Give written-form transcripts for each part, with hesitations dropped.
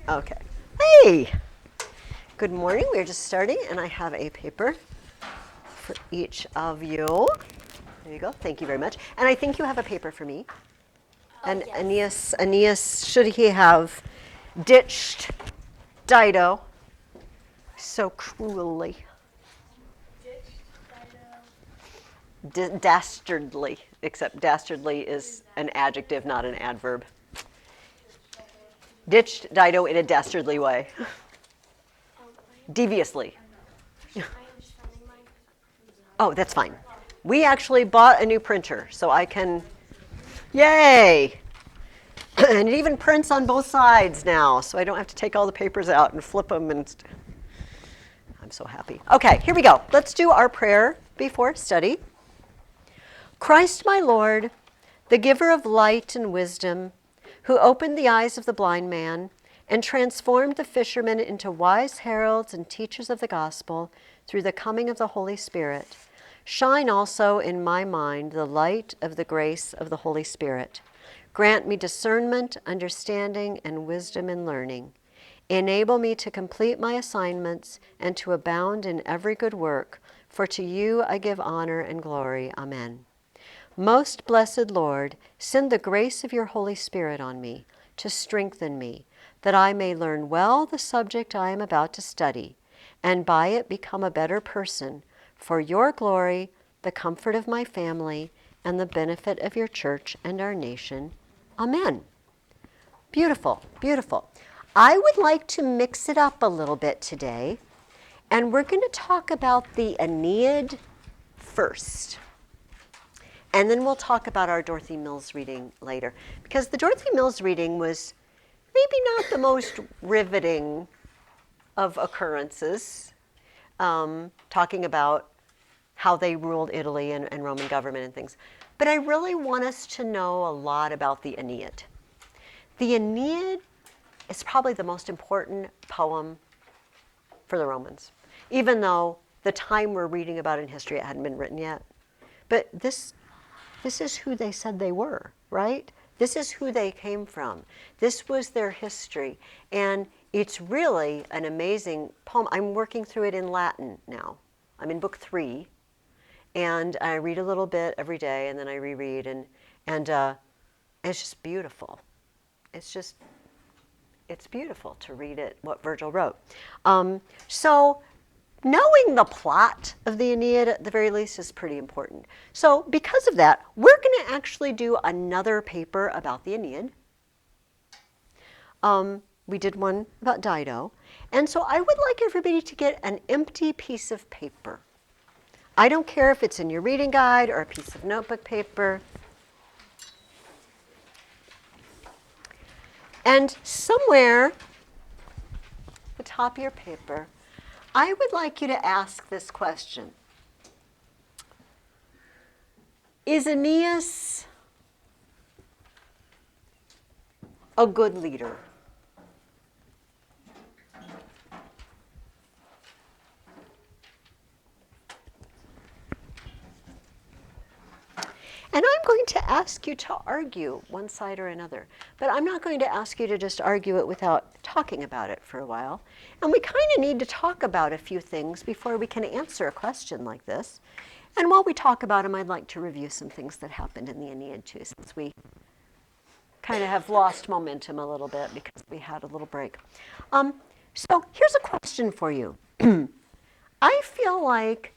Okay. Hey! Good morning. We're just starting, and I have a paper for each of you. There you go. Thank you very much. And I think you have a paper for me. And Yes. Aeneas, should he have ditched Dido so cruelly? Dastardly, except dastardly is an adjective, not an adverb. Ditched Dido in a dastardly way. Deviously. Oh, that's fine. We actually bought a new printer, so I can, yay! And it even prints on both sides now, so I don't have to take all the papers out and flip them. And I'm so happy. Okay, here we go. Let's do our prayer before study. Christ my Lord, the giver of light and wisdom, who opened the eyes of the blind man and transformed the fishermen into wise heralds and teachers of the gospel through the coming of the Holy Spirit, shine also in my mind the light of the grace of the Holy Spirit. Grant me discernment, understanding, and wisdom in learning. Enable me to complete my assignments and to abound in every good work, for to you I give honor and glory. Amen. Most blessed Lord, send the grace of your Holy Spirit on me to strengthen me, that I may learn well the subject I am about to study, and by it become a better person, for your glory, the comfort of my family, and the benefit of your church and our nation. Amen. Beautiful, beautiful. I would like to mix it up a little bit today, and we're going to talk about the Aeneid first. And then we'll talk about our Dorothy Mills reading later. Because the Dorothy Mills reading was maybe not the most riveting of occurrences, talking about how they ruled Italy and Roman government and things. But I really want us to know a lot about the Aeneid. The Aeneid is probably the most important poem for the Romans, even though the time we're reading about in history, it hadn't been written yet. But this is who they said they were, right? This is who they came from. This was their history. And it's really an amazing poem. I'm working through it in Latin now. I'm in book 3. And I read a little bit every day, and then I reread. And it's just beautiful. It's beautiful to read it, what Virgil wrote. So knowing the plot of the Aeneid, at the very least, is pretty important. So because of that, we're going to actually do another paper about the Aeneid. We did one about Dido. And so I would like everybody to get an empty piece of paper. I don't care if it's in your reading guide or a piece of notebook paper. And somewhere at the top of your paper, I would like you to ask this question. Is Aeneas a good leader? And I'm going to ask you to argue one side or another. But I'm not going to ask you to just argue it without talking about it for a while. And we kind of need to talk about a few things before we can answer a question like this. And while we talk about them, I'd like to review some things that happened in the Aeneid too, since we kind of have lost momentum a little bit because we had a little break. So here's a question for you. I feel like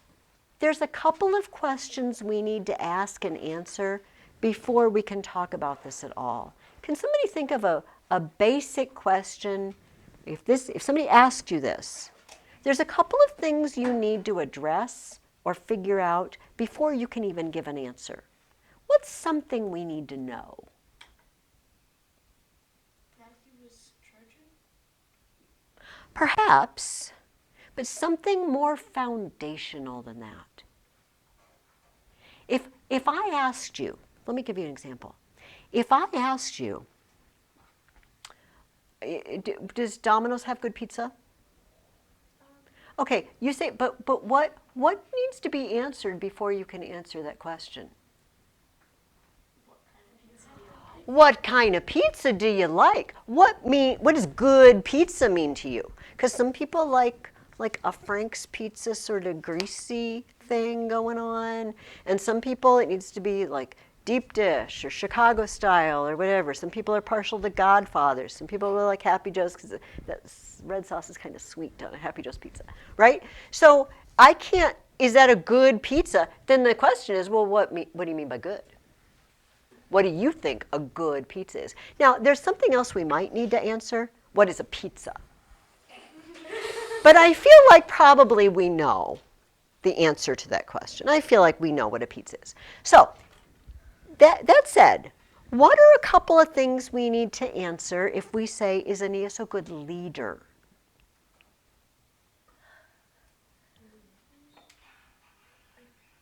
there's a couple of questions we need to ask and answer before we can talk about this at all. Can somebody think of a basic question? If somebody asked you this, there's a couple of things you need to address or figure out before you can even give an answer. What's something we need to know? That he was Trojan? Perhaps, but something more foundational than that. If I asked you, let me give you an example. If I asked you, does Domino's have good pizza? Okay, you say, but what needs to be answered before you can answer that question? What kind of pizza do you like? what kind of pizza do you like? What does good pizza mean to you? Because some people like a Frank's pizza sort of greasy thing going on, and some people it needs to be like deep dish or Chicago style or whatever. Some people are partial to Godfather's. Some people really like Happy Joe's because that red sauce is kind of sweet on a Happy Joe's pizza, right? So I can't. Is that a good pizza? Then the question is, well, what do you mean by good? What do you think a good pizza is? Now, there's something else we might need to answer. What is a pizza? But I feel like probably we know the answer to that question. I feel like we know what a pizza is. So that said, what are a couple of things we need to answer if we say, is Aeneas a good leader?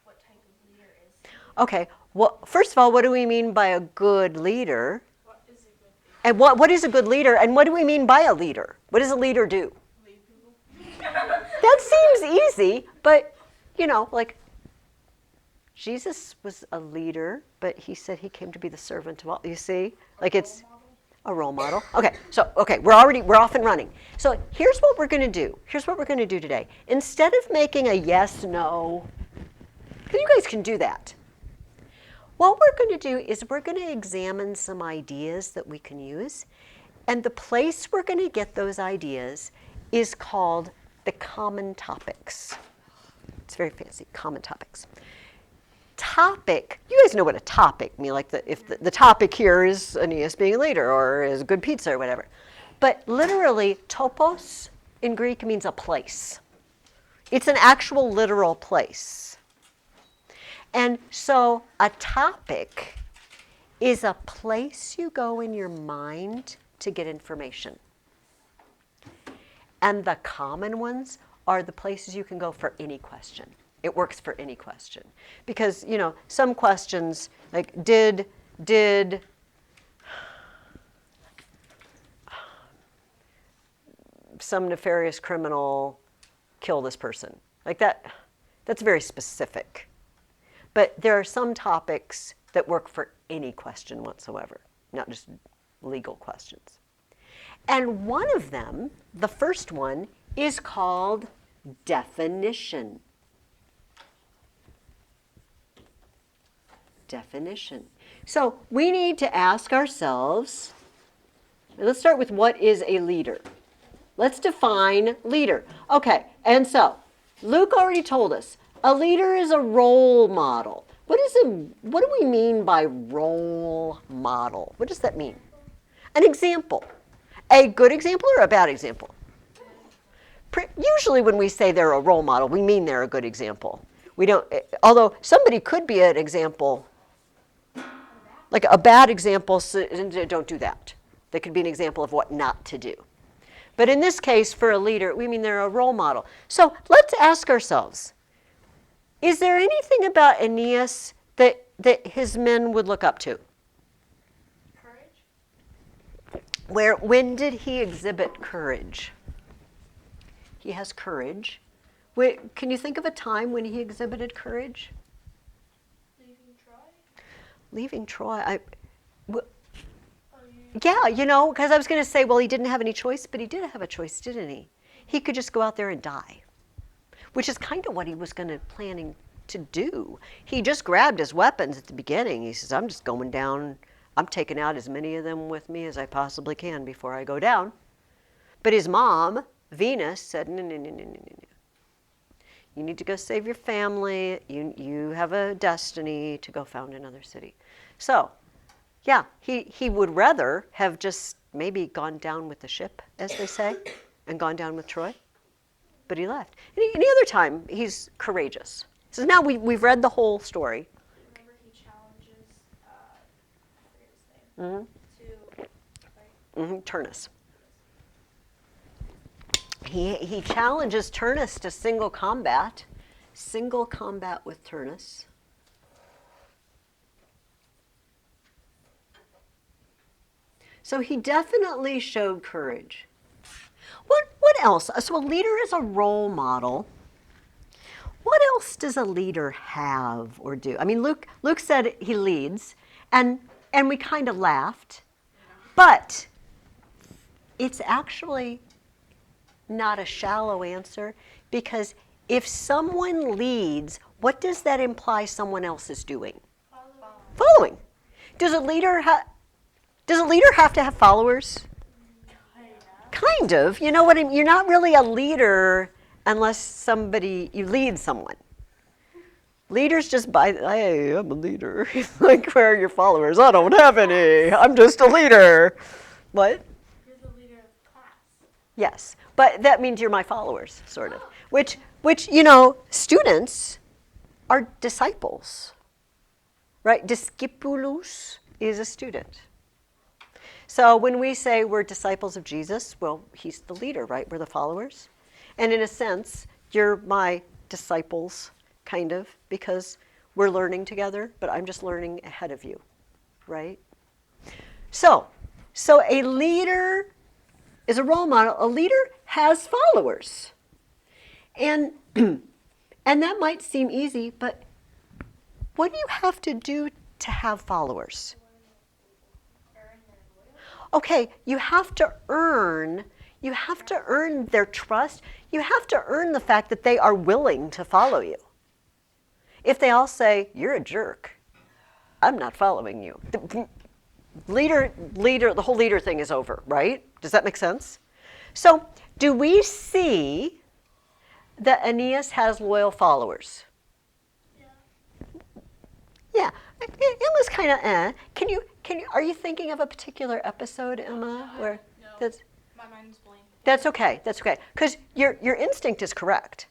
What type of leader is he? Okay, well, first of all, what do we mean by a good leader? What is a good leader? And what is a good leader? And what do we mean by a leader? What does a leader do? Lead people? That seems easy, but, like Jesus was a leader, but he said he came to be the servant of all. You see? Like it's a role model. Okay, so, we're off and running. So here's what we're going to do. Here's what we're going to do today. Instead of making a yes, no, because you guys can do that. What we're going to do is we're going to examine some ideas that we can use. And the place we're going to get those ideas is called the common topics. It's very fancy, common topics. Topic, you guys know what a topic means, like if the topic here is Aeneas being a leader or is a good pizza or whatever. But literally, topos in Greek means a place. It's an actual literal place. And so a topic is a place you go in your mind to get information. And the common ones are the places you can go for any question. It works for any question. Because, some questions, like did some nefarious criminal kill this person? Like that's very specific. But there are some topics that work for any question whatsoever, not just legal questions. And one of them, the first one, is called definition. Definition. So we need to ask ourselves, let's start with what is a leader. Let's define leader. Okay, and so Luke already told us, a leader is a role model. What do we mean by role model? What does that mean? An example. A good example or a bad example? Usually when we say they're a role model, we mean they're a good example. We don't, although somebody could be an example, like a bad example, so don't do that. They could be an example of what not to do. But in this case, for a leader, we mean they're a role model. So let's ask ourselves, is there anything about Aeneas that his men would look up to? Courage? When did he exhibit courage? He has courage. Can you think of a time when he exhibited courage? Leaving Troy? Leaving Troy. Oh, Yeah, because I was going to say, well, he didn't have any choice, but he did have a choice, didn't he? He could just go out there and die, which is kind of what he was planning to do. He just grabbed his weapons at the beginning. He says, I'm just going down. I'm taking out as many of them with me as I possibly can before I go down. But his mom, Venus, said, no. You need to go save your family. You have a destiny to go found another city. So, yeah, he would rather have just maybe gone down with the ship, as they say, and gone down with Troy. But he left. Any other time, he's courageous. So now we've read the whole story. Remember he challenges, I forget his name, to fight. Turnus. He challenges Turnus to single combat with Turnus. So he definitely showed courage. What else? So a leader is a role model. What else does a leader have or do? I mean, Luke said he leads, and And we kind of laughed. But it's actually not a shallow answer, because if someone leads, what does that imply someone else is doing? Following. Does a leader have to have followers? Kind of. You know what I mean? You're not really a leader unless you lead someone. Leaders just hey, I'm a leader. Like, where are your followers? I don't have any. I'm just a leader. What? You're the leader of class. Yes, but that means you're my followers, sort of. Which students are disciples, right? Discipulus is a student. So when we say we're disciples of Jesus, well, he's the leader, right? We're the followers. And in a sense, you're my disciples, kind of, because we're learning together, but I'm just learning ahead of you, right? So a leader is a role model. A leader has followers. And that might seem easy, but what do you have to do to have followers? Okay, you have to earn their trust. You have to earn the fact that they are willing to follow you. If they all say, you're a jerk, I'm not following you. The whole leader thing is over, right? Does that make sense? So, do we see that Aeneas has loyal followers? Yeah, Emma's kind of are you thinking of a particular episode, Emma? Where No, my mind's blank. That's okay, because your instinct is correct.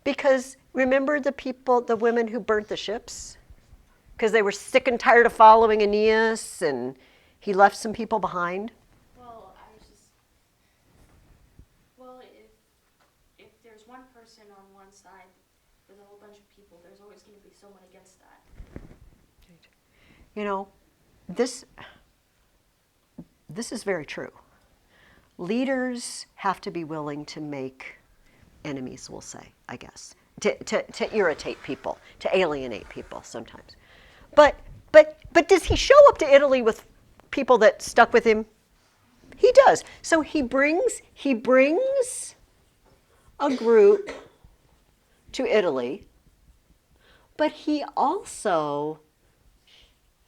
Because remember the women who burnt the ships? Because they were sick and tired of following Aeneas, and he left some people behind. If there's one person on one side with a whole bunch of people, there's always going to be someone against that. You know, this is very true. Leaders have to be willing to make enemies, we'll say, I guess, to irritate people, to alienate people sometimes. But does he show up to Italy with people that stuck with him? He does. So he brings a group to Italy, but he also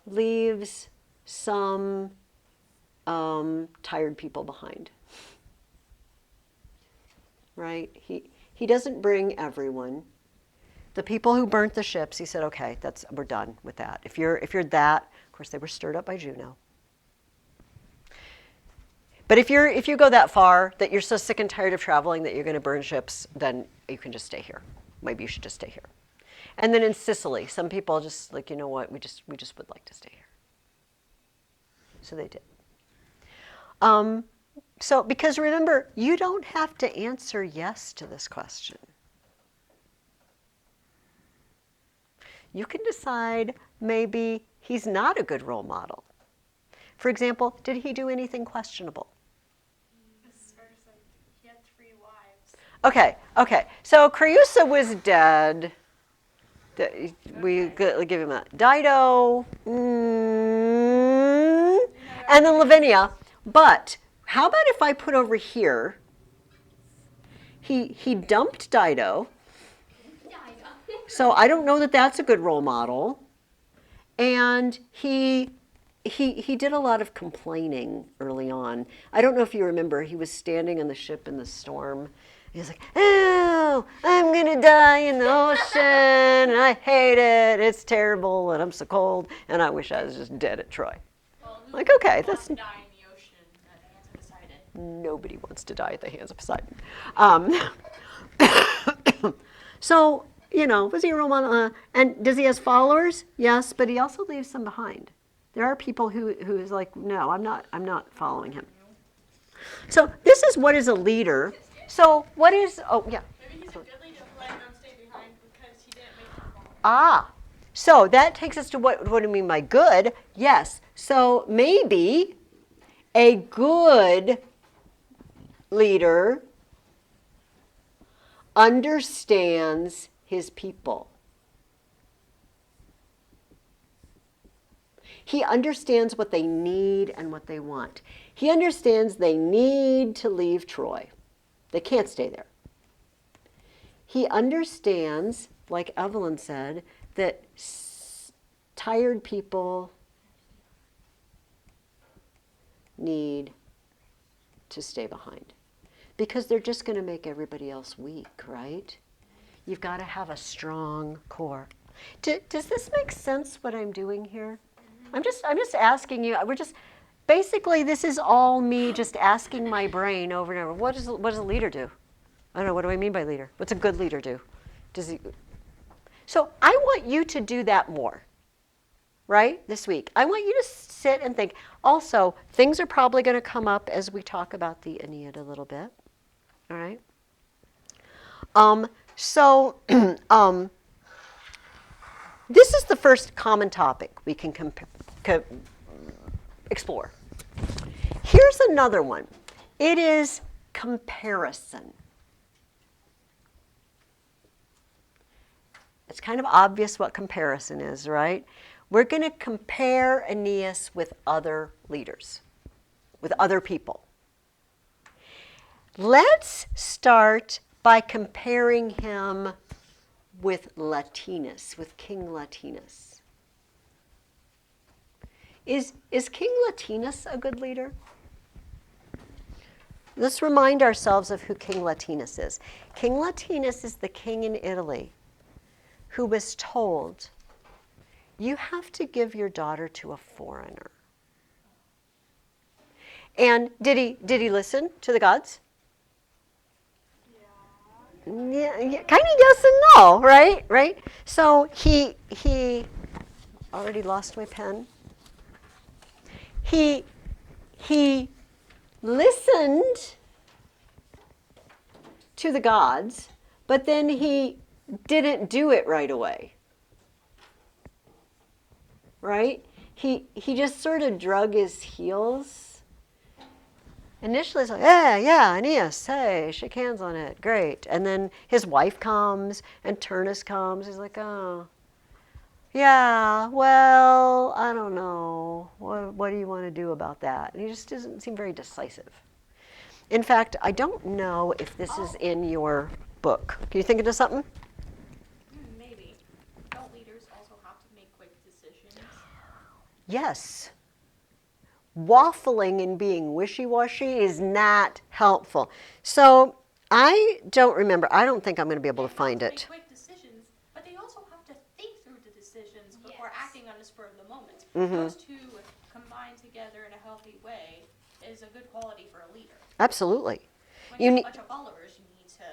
leaves some tired people behind. Right? He doesn't bring everyone. The people who burnt the ships, he said, okay, we're done with that. If you're that, of course they were stirred up by Juno. But if you go that far that you're so sick and tired of traveling that you're going to burn ships, then you can just stay here. Maybe you should just stay here. And then in Sicily, some people just like, you know what, we just would like to stay here. So they did. So because remember, you don't have to answer yes to this question. You can decide maybe he's not a good role model. For example, did he do anything questionable? He had 3 wives. Okay. So Creusa was dead. We give him that. Dido, and then Lavinia. But how about if I put over here, he dumped Dido. So I don't know that that's a good role model. And he did a lot of complaining early on. I don't know if you remember, he was standing on the ship in the storm. He was like, oh, I'm going to die in the ocean, and I hate it, it's terrible, and I'm so cold, and I wish I was just dead at Troy. Well, like, okay, that's... Die in the ocean at the hands of Poseidon. Nobody wants to die at the hands of Poseidon. So, was he a role model? And does he have followers? Yes, but he also leaves some behind. There are people who is like, no, I'm not following him. So this is what is a leader. So what is, Maybe he's a good leader who let them stay behind because he didn't make them follow. So that takes us to what do you mean by good? Yes. So maybe a good leader understands his people. He understands what they need and what they want. He understands they need to leave Troy. They can't stay there. He understands, like Evelyn said, that tired people need to stay behind because they're just going to make everybody else weak, right? You've got to have a strong core. Does this make sense what I'm doing here? I'm just asking you. Basically this is all me just asking my brain over and over. What does a leader do? I don't know. What do I mean by leader? What's a good leader do? So I want you to do that more, right? This week. I want you to sit and think. Also, things are probably going to come up as we talk about the Aeneid a little bit. All right. This is the first common topic we can explore. Here's another one. It is comparison. It's kind of obvious what comparison is, right? We're going to compare Aeneas with other leaders, with other people. Let's start by comparing him with Latinus, with King Latinus. Is King Latinus a good leader? Let's remind ourselves of who King Latinus is. King Latinus is the king in Italy who was told, you have to give your daughter to a foreigner. And did he listen to the gods? Yeah, kind of yes and no, right? Right? So he already lost my pen. He listened to the gods, but then he didn't do it right away. Right? He just sort of drug his heels. Initially, it's like, yeah, Aeneas, hey, shake hands on it, great. And then his wife comes, and Turnus comes. He's like, oh, yeah, well, I don't know. What do you want to do about that? And he just doesn't seem very decisive. In fact, I don't know if this is in your book. Can you think of something? Maybe. Don't leaders also have to make quick decisions? Yes. Waffling and being wishy-washy is not helpful. So I don't remember. I don't think I'm going to be able to find it. Make quick decisions, but they also have to think through the decisions before acting on the spur of the moment. Mm-hmm. Those two combined together in a healthy way is a good quality for a leader. Absolutely. When you have a bunch of followers, you need to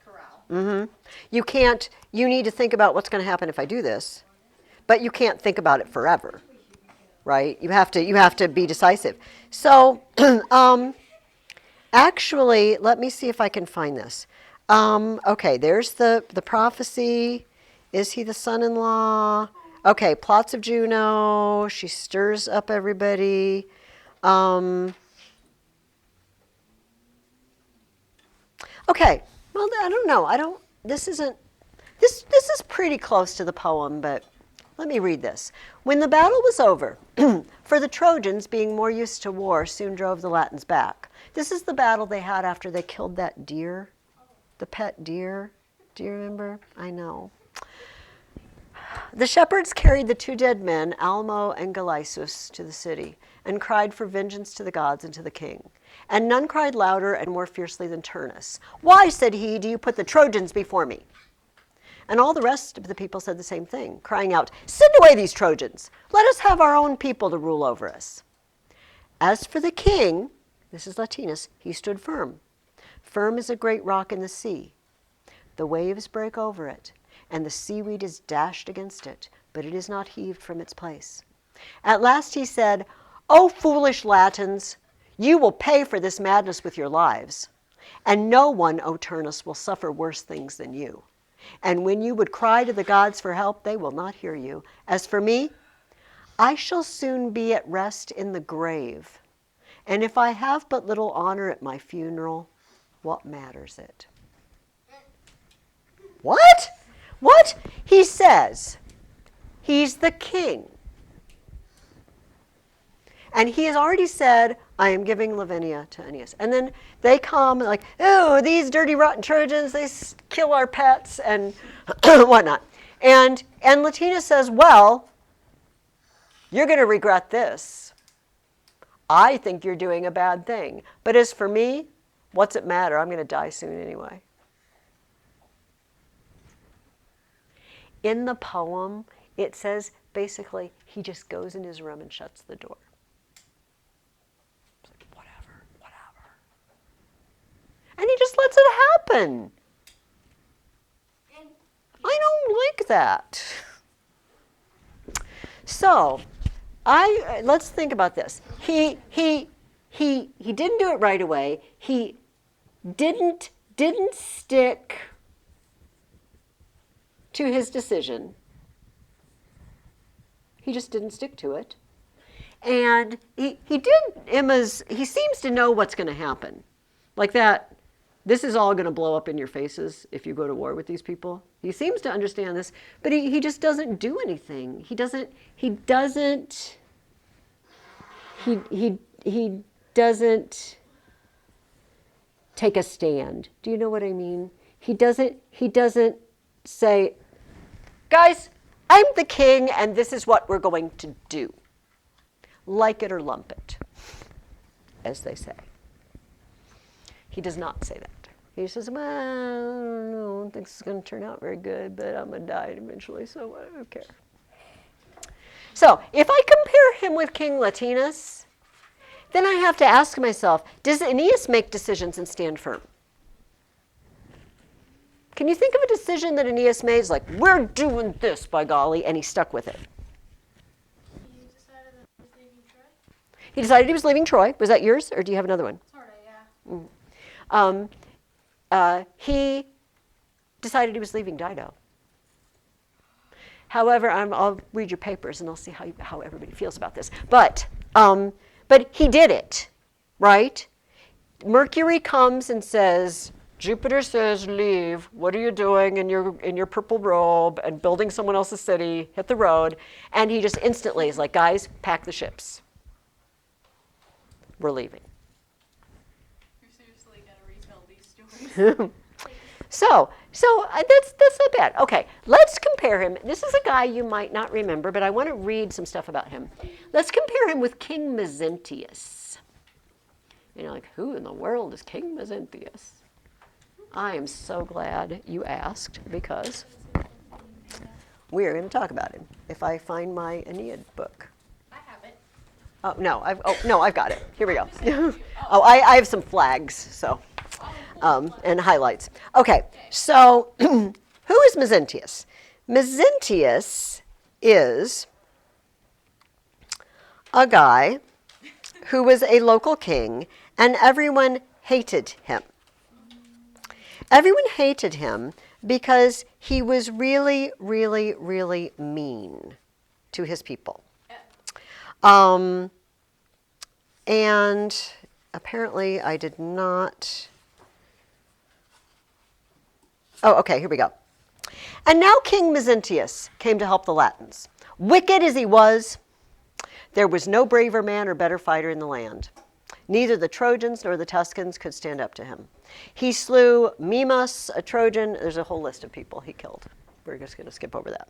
corral. Mm-hmm. You need to think about what's going to happen if I do this, but you can't think about it forever. Right? You have to be decisive. So, actually, let me see if I can find this. Okay, there's the prophecy. Is he the son-in-law? Okay, plots of Juno. She stirs up everybody. Okay, well, I don't know. This is pretty close to the poem, but let me read this. When the battle was over, for the Trojans, being more used to war, soon drove the Latins back. This is the battle they had after they killed that deer, the pet deer. Do you remember? I know. The shepherds carried the two dead men, Almo and Galisus, to the city, and cried for vengeance to the gods and to the king. And none cried louder and more fiercely than Turnus. Why, said he, do you put the Trojans before me? And all the rest of the people said the same thing, crying out, send away these Trojans. Let us have our own people to rule over us. As for the king, this is Latinus, he stood firm. Firm as a great rock in the sea. The waves break over it, and the seaweed is dashed against it, but it is not heaved from its place. At last he said, O foolish Latins, you will pay for this madness with your lives. And no one, O Turnus, will suffer worse things than you. And when you would cry to the gods for help, they will not hear you. As for me, I shall soon be at rest in the grave. And if I have but little honor at my funeral, what matters it? What? What? He says he's the king. And he has already said, I am giving Lavinia to Aeneas. And then they come like, oh, these dirty, rotten Trojans, they kill our pets and whatnot. And Latina says, well, you're going to regret this. I think you're doing a bad thing. But as for me, what's it matter? I'm going to die soon anyway. In the poem, it says basically he just goes in his room and shuts the door. It's like, whatever. And he just lets it happen. I don't like that. So, let's think about this. He didn't do it right away. He didn't stick to his decision. He just didn't stick to it. And he seems to know what's going to happen. Like that, this is all going to blow up in your faces if you go to war with these people. He seems to understand this, but he just doesn't do anything. He doesn't take a stand. Do you know what I mean? He doesn't say, guys, I'm the king and this is what we're going to do. Like it or lump it, as they say. He does not say that. He says, well, I don't think this is going to turn out very good, but I'm going to die eventually, so I don't care. So if I compare him with King Latinus, then I have to ask myself, does Aeneas make decisions and stand firm? Can you think of a decision that Aeneas made? It's like, we're doing this, by golly, and he stuck with it. He decided that he was leaving Troy? He decided he was leaving Troy. Was that yours, or do you have another one? Sorta, yeah. He decided he was leaving Dido. However, I'll read your papers and I'll see how everybody feels about this. But he did it, right? Mercury comes and says, Jupiter says, leave. What are you doing in your purple robe and building someone else's city? Hit the road. And he just instantly is like, guys, pack the ships. We're leaving. You're seriously going to retell these stories. So that's not bad. Okay, let's compare him. This is a guy you might not remember, but I want to read some stuff about him. Let's compare him with King Mezentius. And you're like, who in the world is King Mezentius? I am so glad you asked, because we're going to talk about him if I find my Aeneid book. I have it. I've got it. Here we go. I have some flags, so and highlights. Okay, so who is Mezentius? Mezentius is a guy who was a local king, and everyone hated him. Everyone hated him because he was really, really, really mean to his people. And apparently I did not... Oh, okay, here we go. And now King Mezentius came to help the Latins. Wicked as he was, there was no braver man or better fighter in the land. Neither the Trojans nor the Tuscans could stand up to him. He slew Mimas, a Trojan. There's a whole list of people he killed. We're just going to skip over that.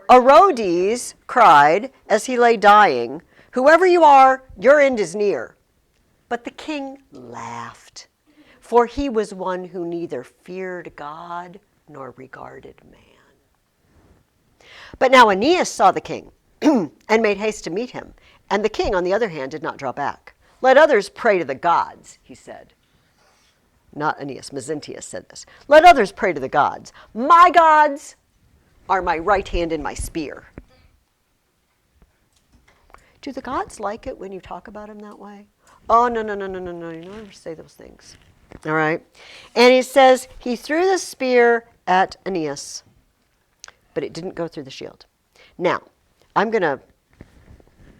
Orodes cried as he lay dying, whoever you are, your end is near. But the king laughed, for he was one who neither feared God nor regarded man. But now Aeneas saw the king and made haste to meet him. And the king, on the other hand, did not draw back. Let others pray to the gods, he said. Not Aeneas, Mezentius said this. Let others pray to the gods. My gods are my right hand and my spear. Do the gods like it when you talk about him that way? Oh, no. You never say those things. All right. And he says he threw the spear at Aeneas, but it didn't go through the shield. Now, I'm going to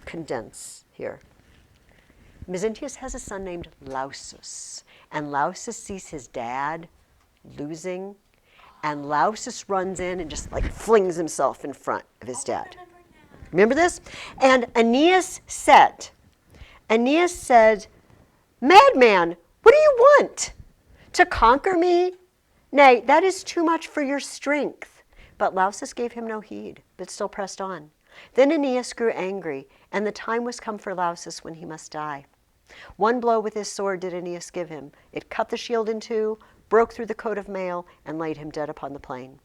condense here. Mezentius has a son named Lausus, and Lausus sees his dad losing, and Lausus runs in and just like flings himself in front of his dad. Remember this? And Aeneas said, Madman, what do you want? To conquer me? Nay, that is too much for your strength. But Lausus gave him no heed, but still pressed on. Then Aeneas grew angry, and the time was come for Lausus when he must die. One blow with his sword did Aeneas give him. It cut the shield in two, broke through the coat of mail, and laid him dead upon the plain.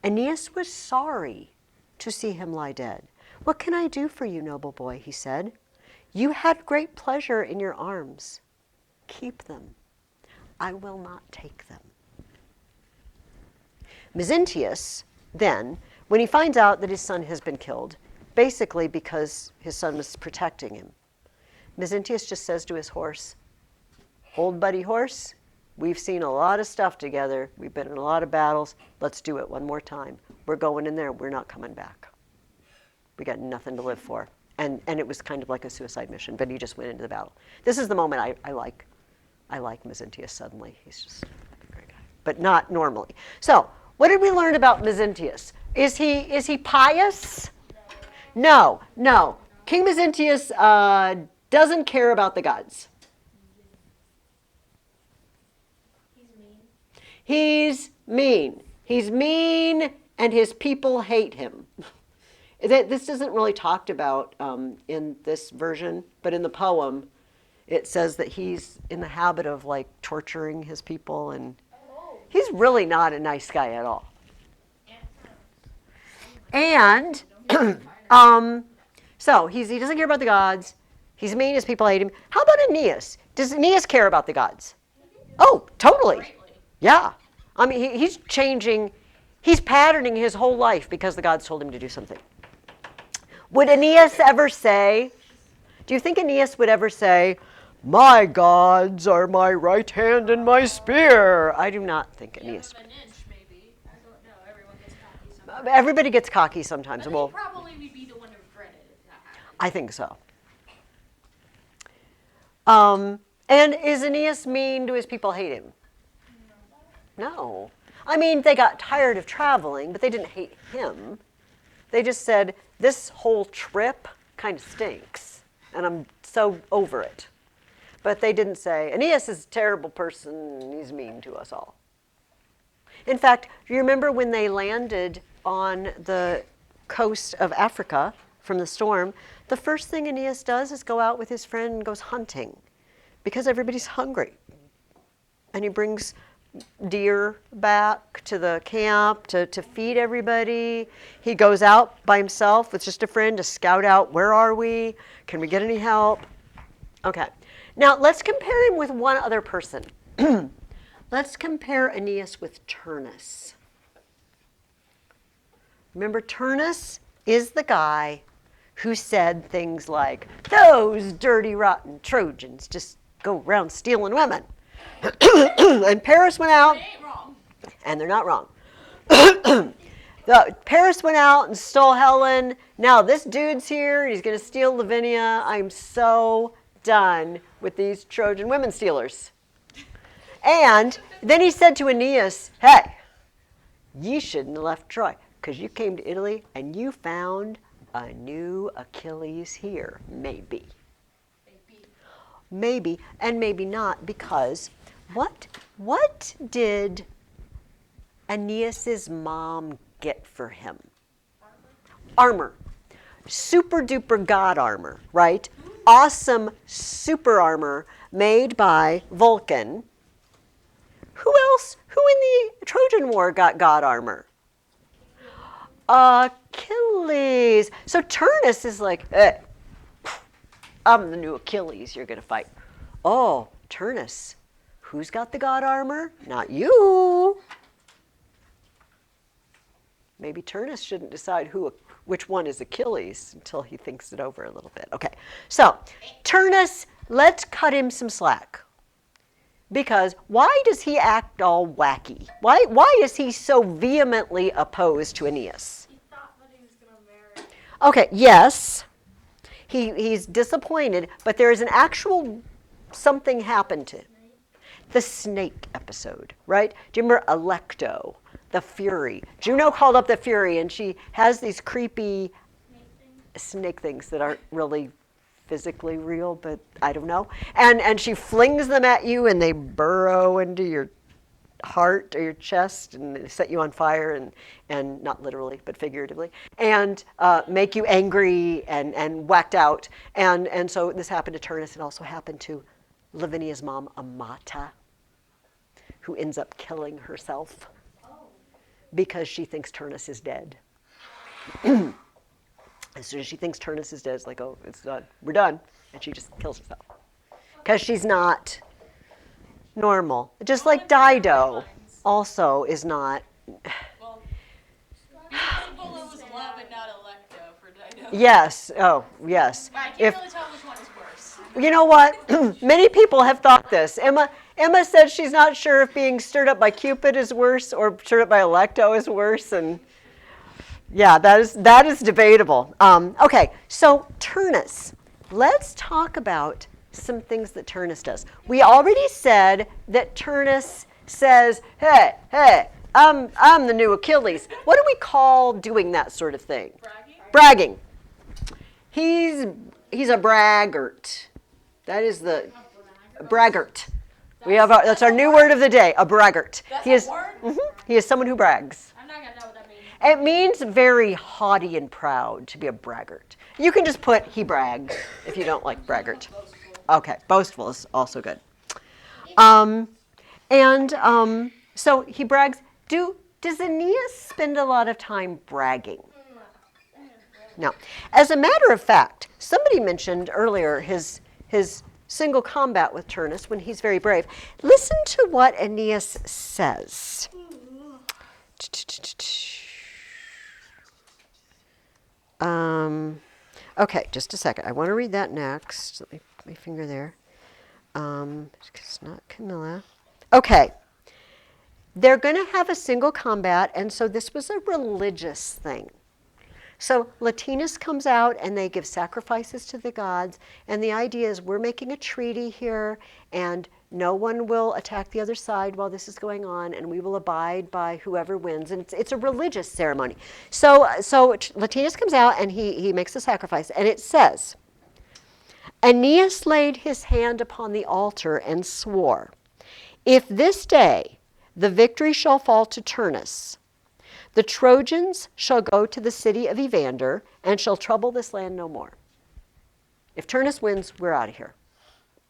Aeneas was sorry to see him lie dead. What can I do for you, noble boy? He said. You had great pleasure in your arms. Keep them. I will not take them. Mezentius, then, when he finds out that his son has been killed, basically because his son was protecting him, Mezentius just says to his horse, old buddy horse, we've seen a lot of stuff together. We've been in a lot of battles. Let's do it one more time. We're going in there. We're not coming back. We got nothing to live for. And it was kind of like a suicide mission, but he just went into the battle. This is the moment I like Mezentius suddenly. He's just a great guy, but not normally. So what did we learn about Mezentius? Is he pious? No. King Mezentius doesn't care about the gods. He's mean. He's mean, and his people hate him. This isn't really talked about in this version, but in the poem, it says that he's in the habit of like torturing his people, and he's really not a nice guy at all. And so he doesn't care about the gods. He's mean, his people hate him. How about Aeneas? Does Aeneas care about the gods? Oh, totally. Yeah. I mean, he's changing, he's patterning his whole life because the gods told him to do something. Would Aeneas ever say, do you think Aeneas would ever say, my gods are my right hand and my spear? I do not think Aeneas. An inch, maybe. I don't know. Everyone gets cocky sometimes. Everybody gets cocky sometimes. But Well, probably would be the one to regret it if that happened. I think so. And is Aeneas mean? Do his people hate him? No. I mean, they got tired of traveling, but they didn't hate him. They just said, this whole trip kind of stinks, and I'm so over it. But they didn't say, Aeneas is a terrible person, and he's mean to us all. In fact, do you remember when they landed on the coast of Africa from the storm, the first thing Aeneas does is go out with his friend and goes hunting because everybody's hungry. And he brings deer back to the camp to feed everybody. He goes out by himself with just a friend to scout out, where are we? Can we get any help? Okay. Now let's compare him with one other person. Let's compare Aeneas with Turnus. Remember, Turnus is the guy who said things like, those dirty, rotten Trojans just go around stealing women. And Paris went out, They ain't wrong. and they're not wrong. Paris went out and stole Helen. Now this dude's here, and he's going to steal Lavinia. I'm so done with these Trojan women stealers. And then he said to Aeneas, hey, ye shouldn't have left Troy, because you came to Italy and you found a new Achilles here, maybe. Maybe, and maybe not, because what did Aeneas's mom get for him? Armor. Super duper god armor, right? Awesome super armor made by Vulcan. Who else? Who in the Trojan War got god armor? Achilles. So Turnus is like, hey, I'm the new Achilles you're going to fight. Oh, Turnus, who's got the god armor? Not you. Maybe Turnus shouldn't decide which one is Achilles until he thinks it over a little bit. Okay, so Turnus, let's cut him some slack. Because why does he act all wacky? Why is he so vehemently opposed to Aeneas? He thought that he was going to marry. Okay, yes. He's disappointed, but there is an actual something happened to him. The snake episode, right? Do you remember Alecto, the Fury? Juno called up the Fury, and she has these creepy snake things that aren't really physically real, but I don't know. And she flings them at you, and they burrow into your heart or your chest and set you on fire, and not literally but figuratively, and make you angry and whacked out. And so this happened to Turnus. It also happened to Lavinia's mom, Amata, who ends up killing herself because she thinks Turnus is dead. As soon as she thinks Turnus is dead, it's like, oh, it's done. We're done. And she just kills herself. Because she's not normal. Just like Dido also is not. Well, Apollo was love and not Electo for Dido. Yes. Oh, yes. I can't really tell which one is worse. You know what? Many people have thought this. Emma said she's not sure if being stirred up by Cupid is worse or stirred up by Electo is worse. And yeah, that is debatable. Okay, so Turnus. Let's talk about some things that Turnus does. We already said that Turnus says, hey, I'm the new Achilles. What do we call doing that sort of thing? Bragging. He's a braggart. That is the braggart. That's our new word of the day, a braggart. He is someone who brags. I'm not gonna know what that means. It means very haughty and proud to be a braggart. You can just put he brags if you don't like braggart. Okay, boastful is also good. So he brags. Does Aeneas spend a lot of time bragging? No. As a matter of fact, somebody mentioned earlier his single combat with Turnus when he's very brave. Listen to what Aeneas says. Okay, just a second. I want to read that next. Let me put my finger there. It's not Camilla. Okay. They're going to have a single combat, and so this was a religious thing. So Latinus comes out, and they give sacrifices to the gods, and the idea is we're making a treaty here, and no one will attack the other side while this is going on, and we will abide by whoever wins. And it's a religious ceremony. So Latinus comes out, and he makes a sacrifice, and it says, Aeneas laid his hand upon the altar and swore, if this day the victory shall fall to Turnus, the Trojans shall go to the city of Evander and shall trouble this land no more. If Turnus wins, we're out of here.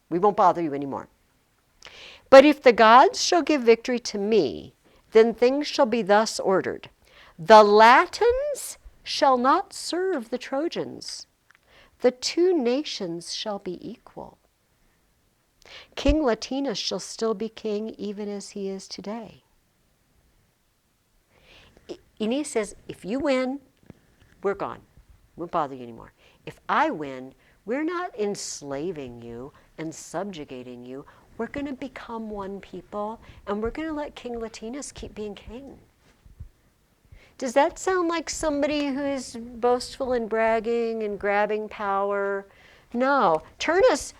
We won't bother you anymore. But if the gods shall give victory to me, then things shall be thus ordered. The Latins shall not serve the Trojans. The two nations shall be equal. King Latinus shall still be king even as he is today. Aeneas says, if you win, we're gone. We won't bother you anymore. If I win, we're not enslaving you and subjugating you. We're going to become one people, and we're going to let King Latinus keep being king. Does that sound like somebody who is boastful and bragging and grabbing power? No. Turnus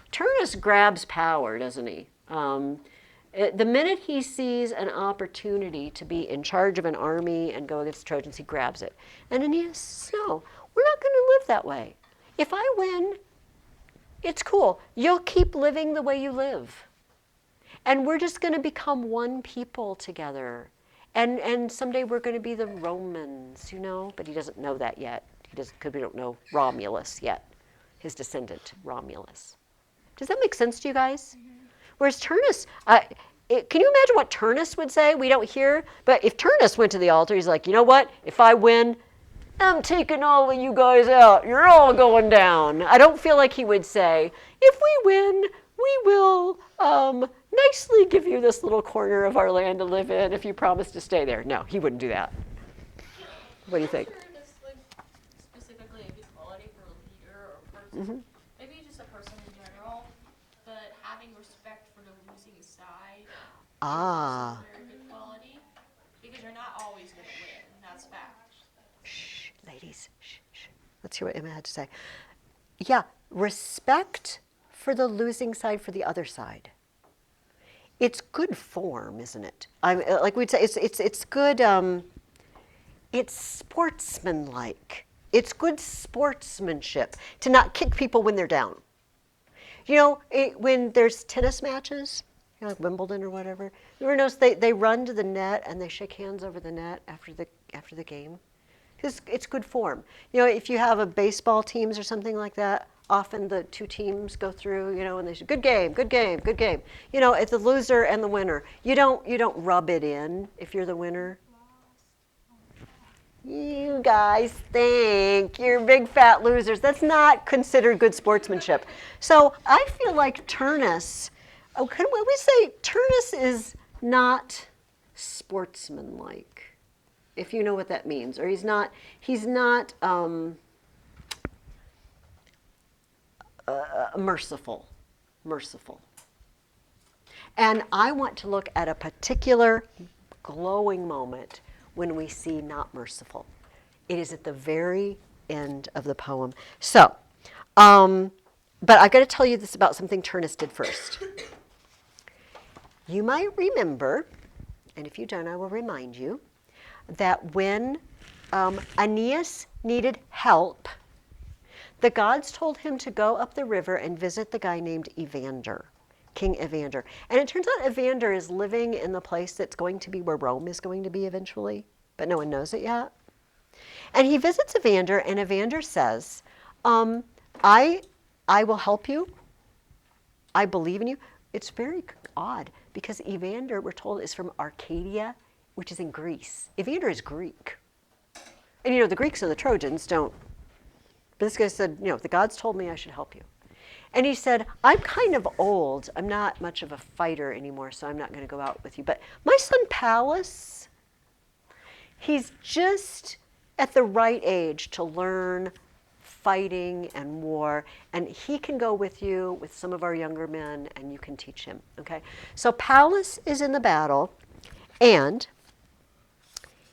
grabs power, doesn't he? The minute he sees an opportunity to be in charge of an army and go against the Trojans, he grabs it. And Aeneas says, no, we're not going to live that way. If I win, it's cool. You'll keep living the way you live. And we're just going to become one people together. And someday we're going to be the Romans, But he doesn't know that yet. Because we don't know Romulus yet, his descendant, Romulus. Does that make sense to you guys? Mm-hmm. Whereas Turnus, can you imagine what Turnus would say? We don't hear. But if Turnus went to the altar, he's like, you know what? If I win, I'm taking all of you guys out. You're all going down. I don't feel like he would say, if we win, we will nicely give you this little corner of our land to live in if you promise to stay there. No, he wouldn't do that. What do you think? I'm not sure if it's specifically a good quality for a leader or a person. Mm-hmm. Maybe just a person in general, but having respect for the losing side is Ah. also a very good quality because you're not always going to win. That's fact. Shh, ladies, shh, shh. Let's hear what Emma had to say. Yeah, respect for the losing side, for the other side. It's good form, isn't it? Like we'd say, it's good. It's sportsmanlike It's good sportsmanship to not kick people when they're down. You know, when there's tennis matches, you know, like Wimbledon or whatever, you ever notice they run to the net and they shake hands over the net after the game? Because it's good form. You know, if you have a baseball teams or something like that, often the two teams go through, you know, and they say, good game, good game, good game. You know, it's the loser and the winner. You don't rub it in if you're the winner. You guys think you're big fat losers. That's not considered good sportsmanship. So I feel like Turnus, can we say Turnus is not sportsmanlike, if you know what that means, or he's not merciful. And I want to look at a particular glowing moment when we see not merciful. It is at the very end of the poem. So, but I got to tell you this about something Turnus did first. You might remember, and if you don't, I will remind you, that when Aeneas needed help, the gods told him to go up the river and visit the guy named Evander, King Evander. And it turns out Evander is living in the place that's going to be where Rome is going to be eventually, but no one knows it yet. And he visits Evander, and Evander says, I will help you. I believe in you. It's very odd because Evander, we're told, is from Arcadia, which is in Greece. Evander is Greek. And you know, the Greeks and the Trojans don't. But this guy said, you know, the gods told me I should help you. And he said, I'm kind of old. I'm not much of a fighter anymore, so I'm not going to go out with you. But my son Pallas, he's just at the right age to learn fighting and war, and he can go with you with some of our younger men, and you can teach him, okay? So Pallas is in the battle, and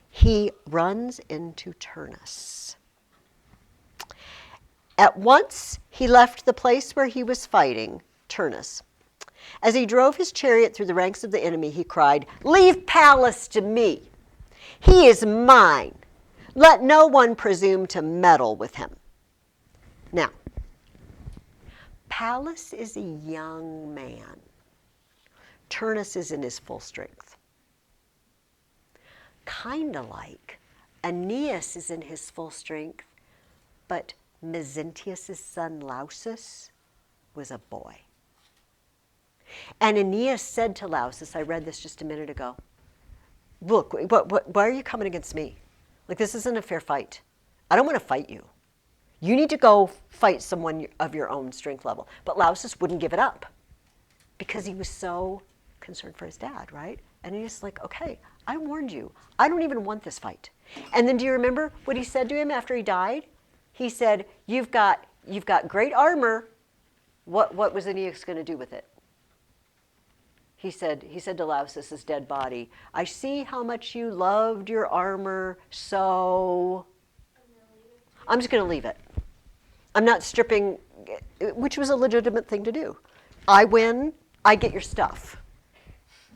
he runs into Turnus. At once, he left the place where he was fighting, Turnus. As he drove his chariot through the ranks of the enemy, he cried, "Leave Pallas to me. He is mine. Let no one presume to meddle with him." Now, Pallas is a young man. Turnus is in his full strength. Kind of like Aeneas is in his full strength, but Mezentius' son Lausus was a boy. And Aeneas said to Lausus, I read this just a minute ago, look, why are you coming against me? Like, this isn't a fair fight. I don't want to fight you. You need to go fight someone of your own strength level. But Lausus wouldn't give it up because he was so concerned for his dad, right? And he's like, okay, I warned you. I don't even want this fight. And then do you remember what he said to him after he died? He said, you've got great armor. What was Aeneas going to do with it? He said to Lausus' dead body, I see how much you loved your armor, so I'm just going to leave it. I'm not stripping, which was a legitimate thing to do. I win, I get your stuff.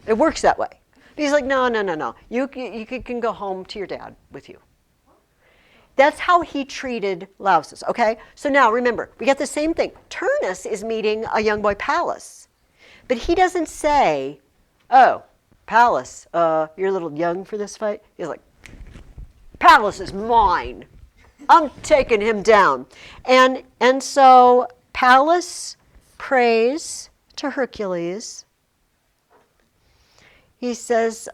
It works that way. But he's like, no. You can go home to your dad with you. That's how he treated Lausus, okay? So now remember, we got the same thing. Turnus is meeting a young boy, Pallas. But he doesn't say, oh, Pallas, you're a little young for this fight. He's like, Pallas is mine. I'm taking him down. And so Pallas prays to Hercules. He says,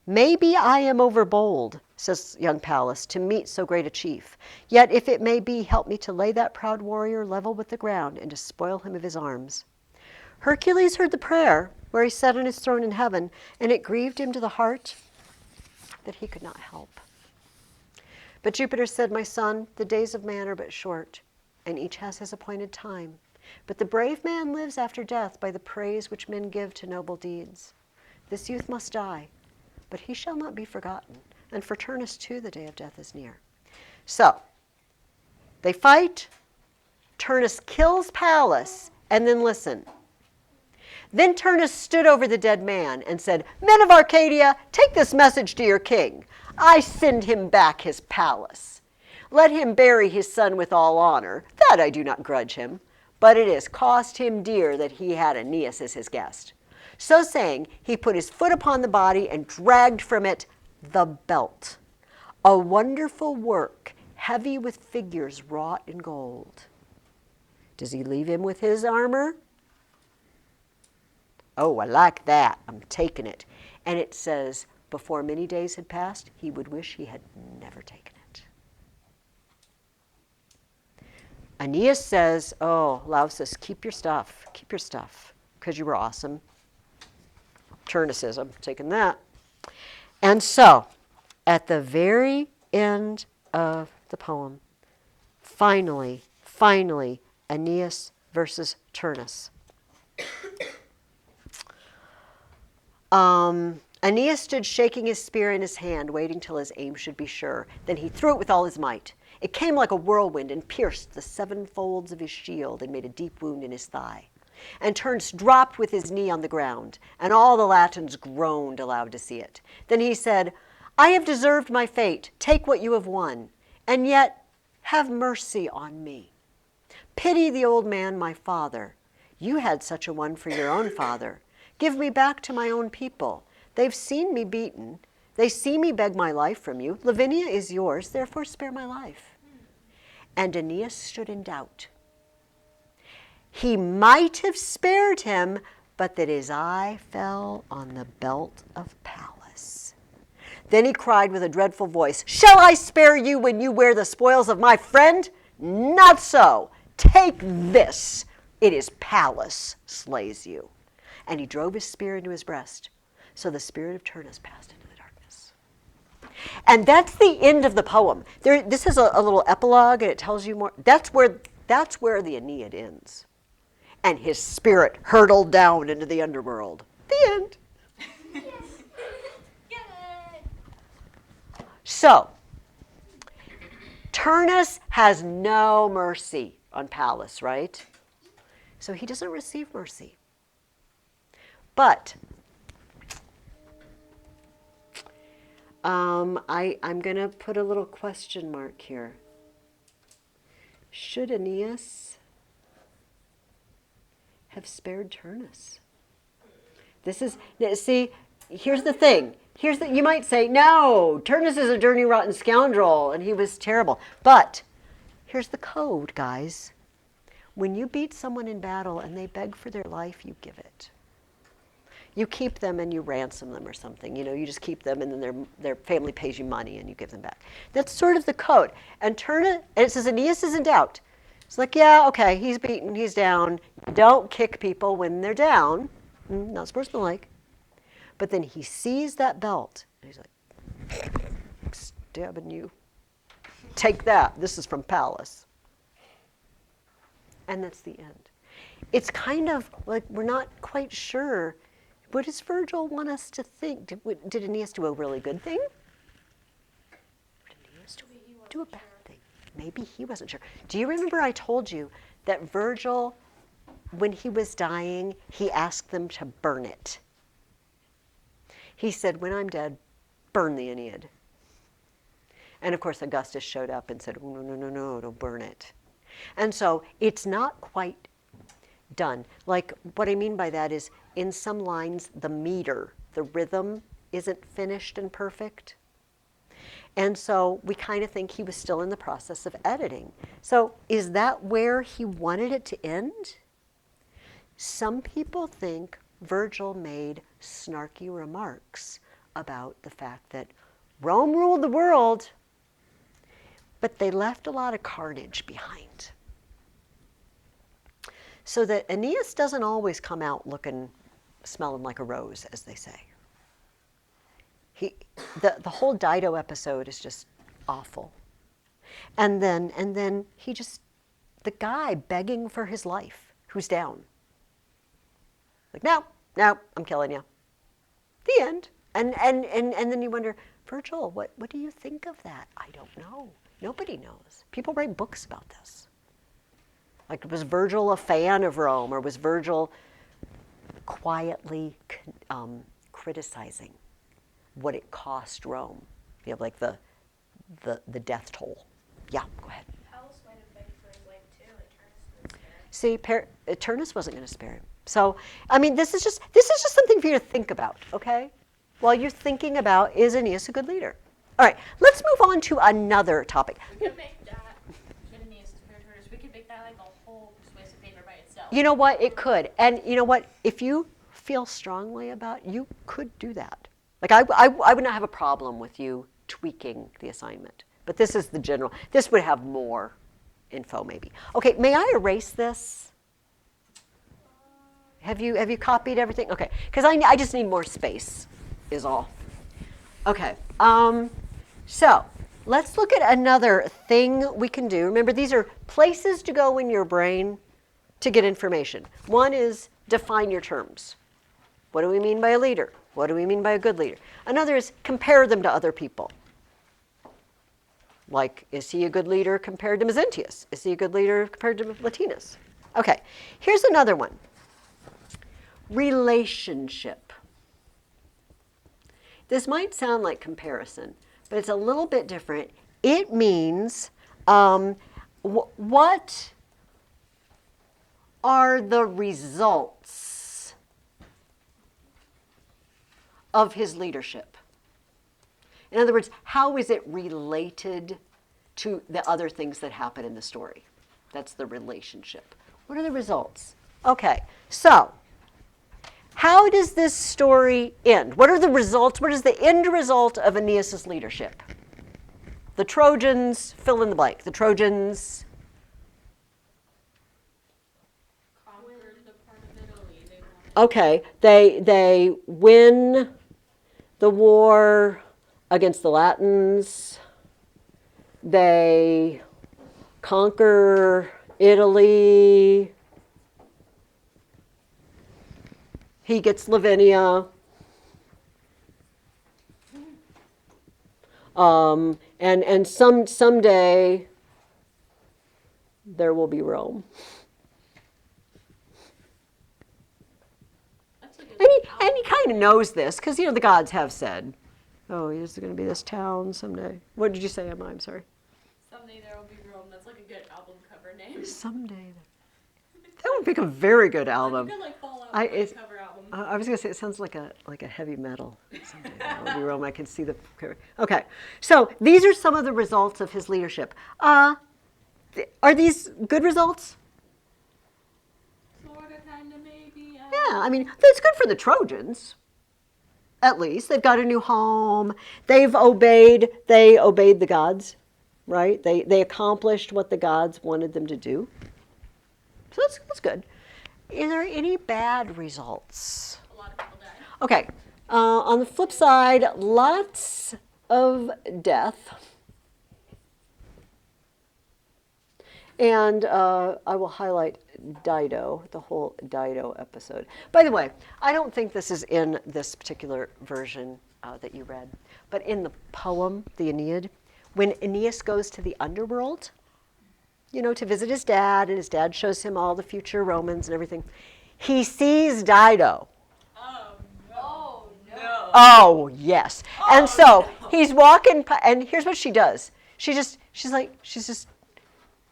maybe I am overbold, says young Pallas, to meet so great a chief. Yet if it may be, help me to lay that proud warrior level with the ground and to spoil him of his arms. Hercules heard the prayer where he sat on his throne in heaven, and it grieved him to the heart that he could not help. But Jupiter said, my son, the days of man are but short, and each has his appointed time. But the brave man lives after death by the praise which men give to noble deeds. This youth must die, but he shall not be forgotten. And for Turnus too, the day of death is near. So, they fight. Turnus kills Pallas, and then listen. Then Turnus stood over the dead man and said, men of Arcadia, take this message to your king. I send him back his palace. Let him bury his son with all honor. That I do not grudge him. But it has cost him dear that he had Aeneas as his guest. So saying, he put his foot upon the body and dragged from it the belt, a wonderful work, heavy with figures wrought in gold. Does he leave him with his armor? Oh, I like that. I'm taking it. And it says, before many days had passed, he would wish he had never taken it. Aeneas says, oh, Lausus, keep your stuff, because you were awesome. Turnus says, I'm taking that. And so, at the very end of the poem, finally, Aeneas versus Turnus. Aeneas stood shaking his spear in his hand, waiting till his aim should be sure. Then he threw it with all his might. It came like a whirlwind and pierced the 7 folds of his shield and made a deep wound in his thigh. And Turnus dropped with his knee on the ground, and all the Latins groaned aloud to see it. Then he said, I have deserved my fate. Take what you have won, and yet have mercy on me. Pity the old man, my father. You had such a one for your own father. Give me back to my own people. They've seen me beaten. They see me beg my life from you. Lavinia is yours, therefore spare my life. And Aeneas stood in doubt. He might have spared him, but that his eye fell on the belt of Pallas. Then he cried with a dreadful voice, Shall I spare you when you wear the spoils of my friend? Not so. Take this. It is Pallas slays you. And he drove his spear into his breast. So the spirit of Turnus passed into the darkness. And that's the end of the poem. This is a little epilogue, and it tells you more. That's where the Aeneid ends. And his spirit hurtled down into the underworld. The end. Yay! So, Turnus has no mercy on Pallas, right? So he doesn't receive mercy. But I'm going to put a little question mark here. Should Aeneas have spared Turnus? See, here's the thing. You might say, no, Turnus is a dirty, rotten scoundrel, and he was terrible. But here's the code, guys. When you beat someone in battle and they beg for their life, you give it. You keep them and you ransom them or something. You just keep them, and then their family pays you money and you give them back. That's sort of the code. And it says Aeneas is in doubt. It's like, yeah, okay, he's beaten, he's down. Don't kick people when they're down. Not sportsmanlike. But then he sees that belt, and he's like, stabbing you. Take that. This is from Pallas. And that's the end. It's kind of like we're not quite sure. What does Virgil want us to think? Did Aeneas do a really good thing? Or did Aeneas do a bad thing? Maybe he wasn't sure. Do you remember I told you that Virgil, when he was dying, he asked them to burn it? He said, when I'm dead, burn the Aeneid. And of course, Augustus showed up and said, oh, no, don't burn it. And so it's not quite done. Like, what I mean by that is, in some lines, the meter, the rhythm, isn't finished and perfect. And so we kind of think he was still in the process of editing. So is that where he wanted it to end? Some people think Virgil made snarky remarks about the fact that Rome ruled the world, but they left a lot of carnage behind. So that Aeneas doesn't always come out smelling like a rose, as they say. The whole Dido episode is just awful. And then the guy begging for his life, who's down. Like, no, I'm killing you. The end. And then you wonder, Virgil, what do you think of that? I don't know. Nobody knows. People write books about this. Like, was Virgil a fan of Rome, or was Virgil quietly criticizing what it cost Rome? You have like the death toll, Yeah, go ahead. Palace might have been for his life too, and Turnus was See, Turnus wasn't going to spare him. So, I mean, this is just something for you to think about, okay? While you're thinking about, is Aeneas a good leader? All right, let's move on to another topic. We could make that, should Aeneas spare Turnus, we could make that like a whole persuasive paper by itself. You know what? It could. And you know what? If you feel strongly about it, you could do that. Like, I would not have a problem with you tweaking the assignment. But this is the general. This would have more info, maybe. Okay, may I erase this? Have you copied everything? Okay, because I just need more space, is all. Okay, so let's look at another thing we can do. Remember, these are places to go in your brain to get information. One is define your terms. What do we mean by a leader? What do we mean by a good leader? Another is compare them to other people. Like, is he a good leader compared to Mezentius? Is he a good leader compared to Latinus? Okay, here's another one. Relationship. This might sound like comparison, but it's a little bit different. It means what are the results of his leadership? In other words, how is it related to the other things that happen in the story? That's the relationship. What are the results? Okay, so how does this story end? What are the results? What is the end result of Aeneas' leadership? The Trojans, fill in the blank. The Trojans Conquered the part of Italy they wanted. okay, they win the war against the Latins. They conquer Italy. He gets Lavinia. And someday there will be Rome. That's a good And he kind of knows this because, you know, the gods have said, oh, is there going to be this town someday? What did you say, Emma? I'm sorry. Someday there will be Rome. That's like a good album cover name. Someday. That would make a very good album. You could like fall out I- with it's- a cover album. I was going to say, it sounds like a heavy metal. Someday that would be Rome. I can see the. Okay, so these are some of the results of his leadership. Are these good results? Sorta, kinda, maybe. Yeah, I mean, that's good for the Trojans. At least they've got a new home. They obeyed the gods, right? They accomplished what the gods wanted them to do. So that's good. Are there any bad results? A lot of people died. Okay. On the flip side, lots of death. And I will highlight Dido, the whole Dido episode. By the way, I don't think this is in this particular version that you read, but in the poem, the Aeneid, when Aeneas goes to the underworld, you know, to visit his dad, and his dad shows him all the future Romans and everything, he sees Dido. Oh no. Oh, yes. And so he's walking, and here's what she does. She's just,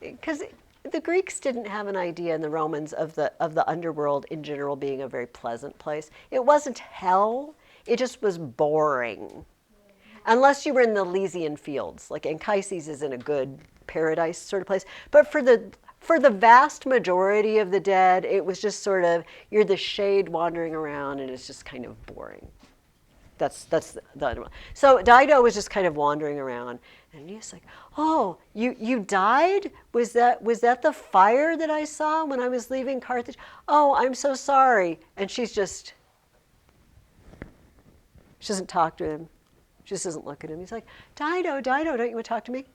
because the Greeks didn't have an idea, and the Romans, of the underworld in general being a very pleasant place. It wasn't hell, it just was boring. Unless you were in the Elysian fields, like Anchises is in a good paradise sort of place. But for the vast majority of the dead, it was just sort of, you're the shade wandering around, and it's just kind of boring. That's the underworld. So Dido was just kind of wandering around, and he's like, "Oh, you died? Was that the fire that I saw when I was leaving Carthage? Oh, I'm so sorry." And she doesn't talk to him. She just doesn't look at him. He's like, "Dido, don't you want to talk to me?"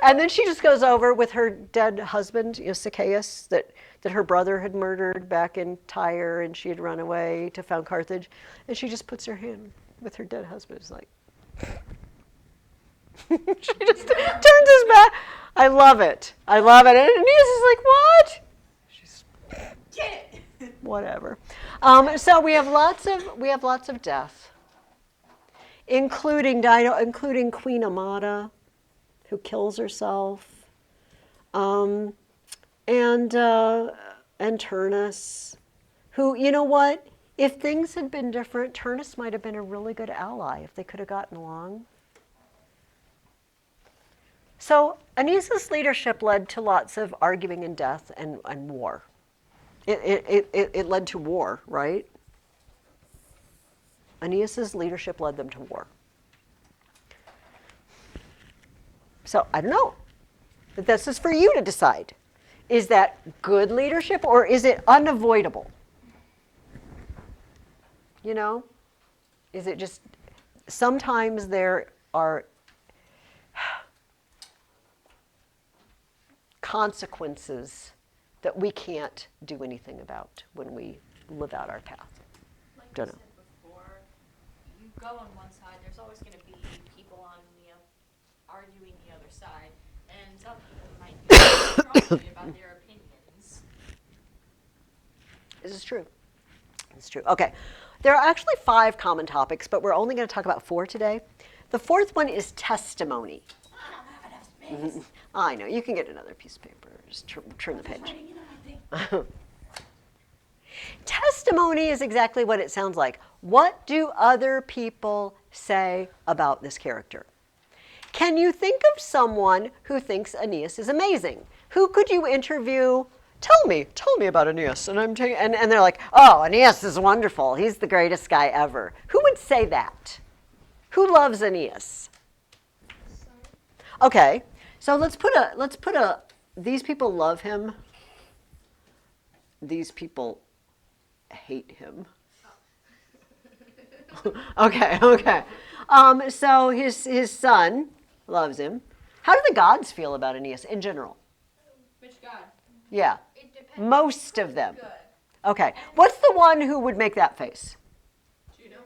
And then she just goes over with her dead husband, Sychaeus, that her brother had murdered back in Tyre, and she had run away to found Carthage. And she just puts her hand with her dead husband. It's like, she just turns his back. I love it. And Aeneas is like, what? She's, Get it. whatever. So we have lots of death. including Dido, including Queen Amata, who kills herself, and Turnus, who, you know what? If things had been different, Turnus might have been a really good ally if they could have gotten along. So Aeneas' leadership led to lots of arguing and death and war. It led to war, right? Aeneas' leadership led them to war. So I don't know. But this is for you to decide. Is that good leadership or is it unavoidable? You know? Is it just, sometimes there are consequences that we can't do anything about when we live out our path. Like Don't you know. said before, you go on one side, there's always going to be people on the arguing the other side, and some people might be strongly about their opinions. This is true. It's true. Okay. There are actually 5 common topics, but we're only going to talk about 4 today. The 4th one is testimony. I know. You can get another piece of paper. Just turn the page. Testimony is exactly what it sounds like. What do other people say about this character? Can you think of someone who thinks Aeneas is amazing? Who could you interview? Tell me about Aeneas. And they're like, oh, Aeneas is wonderful. He's the greatest guy ever. Who would say that? Who loves Aeneas? Okay, so let's put a, these people love him. These people hate him. Okay. So his son loves him. How do the gods feel about Aeneas in general? Which god? Yeah, It depends. most of them. Good. Okay, what's the one who would make that face?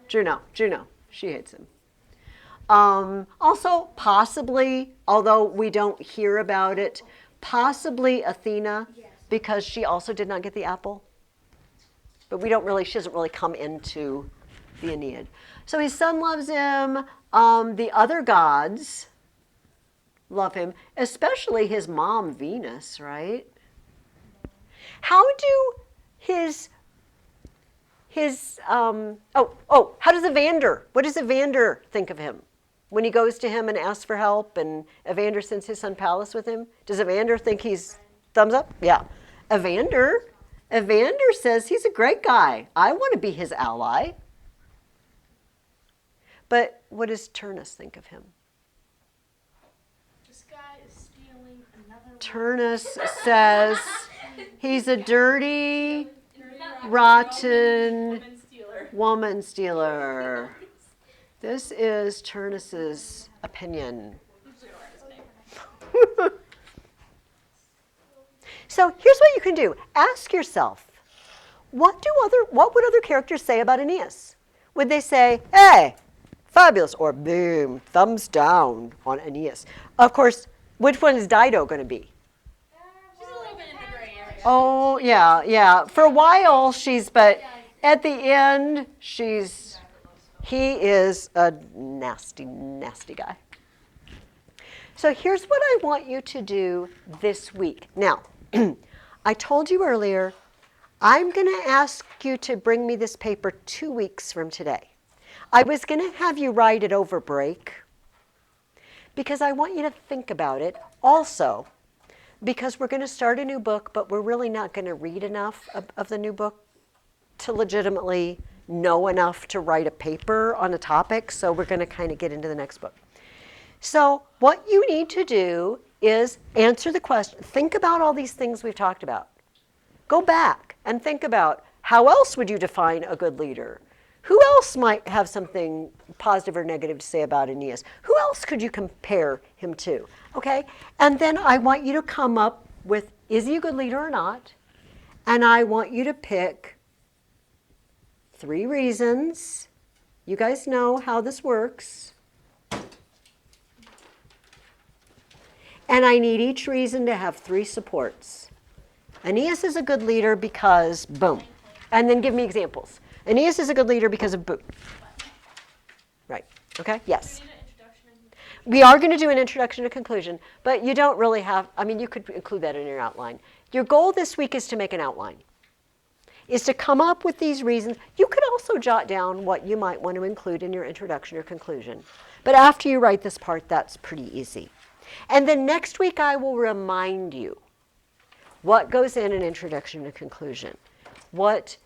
Juno. Juno. She hates him. Also, possibly, although we don't hear about it, possibly Athena, because she also did not get the apple. But she doesn't really come into the Aeneid. So his son loves him. The other gods love him, especially his mom, Venus, right? How do how does what does Evander think of him? When he goes to him and asks for help and Evander sends his son Pallas with him, does Evander think he's thumbs up? Yeah. Evander says he's a great guy. I want to be his ally. But what does Turnus think of him? This guy is stealing another Turnus says he's a dirty, rotten woman stealer. This is Turnus's opinion. So here's what you can do. Ask yourself, what would other characters say about Aeneas? Would they say, hey, fabulous, or boom, thumbs down on Aeneas? Of course, which one is Dido going to be? She's a little bit in the gray area. Oh, yeah. For a while, but at the end, he is a nasty, nasty guy. So here's what I want you to do this week. Now, I told you earlier, I'm going to ask you to bring me this paper 2 weeks from today. I was going to have you write it over break because I want you to think about it. Also, because we're going to start a new book, but we're really not going to read enough of the new book to legitimately know enough to write a paper on a topic, so we're going to kind of get into the next book. So what you need to do is answer the question. Think about all these things we've talked about. Go back and think about how else would you define a good leader? Who else might have something positive or negative to say about Aeneas? Who else could you compare him to? Okay? And then I want you to come up with, is he a good leader or not? And I want you to pick 3 reasons. You guys know how this works. And I need each reason to have 3 supports. Aeneas is a good leader because boom. And then give me examples. Aeneas is a good leader because of boom. Right. Okay, yes. Do we need an introduction and We are going to do an introduction to conclusion, but you don't really have, I mean, you could include that in your outline. Your goal this week is to make an outline, is to come up with these reasons. You could also jot down what you might want to include in your introduction or conclusion. But after you write this part, that's pretty easy. And then next week, I will remind you what goes in an introduction to conclusion. What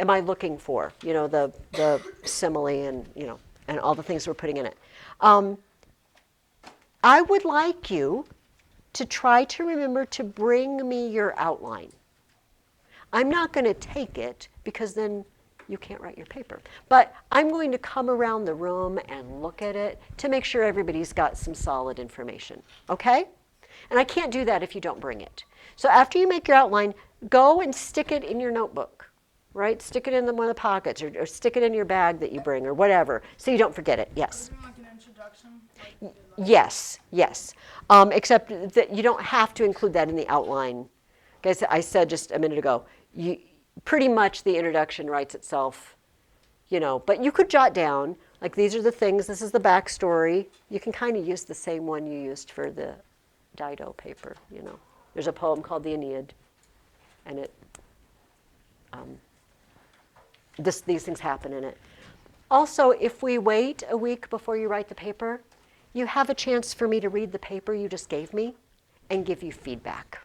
am I looking for? You know, the simile and, you know, and all the things we're putting in it. I would like you to try to remember to bring me your outline. I'm not going to take it because then you can't write your paper. But I'm going to come around the room and look at it to make sure everybody's got some solid information, okay? And I can't do that if you don't bring it. So after you make your outline, go and stick it in your notebook, right? Stick it in one of the pockets or stick it in your bag that you bring or whatever so you don't forget it. Yes? Like an introduction? Yes, yes. Except that you don't have to include that in the outline. Guys, I said just a minute ago, pretty much the introduction writes itself, you know, but you could jot down, like these are the things, this is the backstory. You can kind of use the same one you used for the Dido paper, you know. There's a poem called the Aeneid, and these things happen in it. Also, if we wait a week before you write the paper, you have a chance for me to read the paper you just gave me and give you feedback.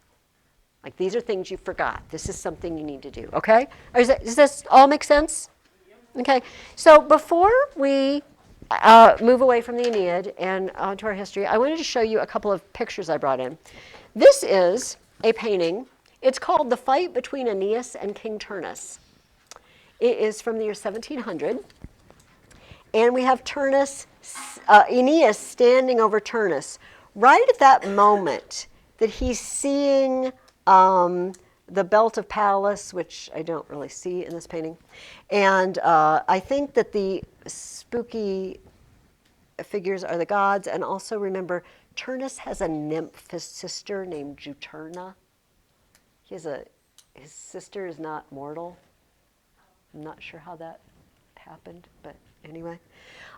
Like, these are things you forgot. This is something you need to do, okay? Does this all make sense? Okay, so before we move away from the Aeneid and onto our history, I wanted to show you a couple of pictures I brought in. This is a painting. It's called The Fight Between Aeneas and King Turnus. It is from the year 1700. And we have Aeneas standing over Turnus. Right at that moment that he's seeing the belt of Pallas, which I don't really see in this painting. And I think that the spooky figures are the gods. And also remember, Turnus has a nymph, his sister named Juturna. His sister is not mortal. I'm not sure how that happened, but anyway.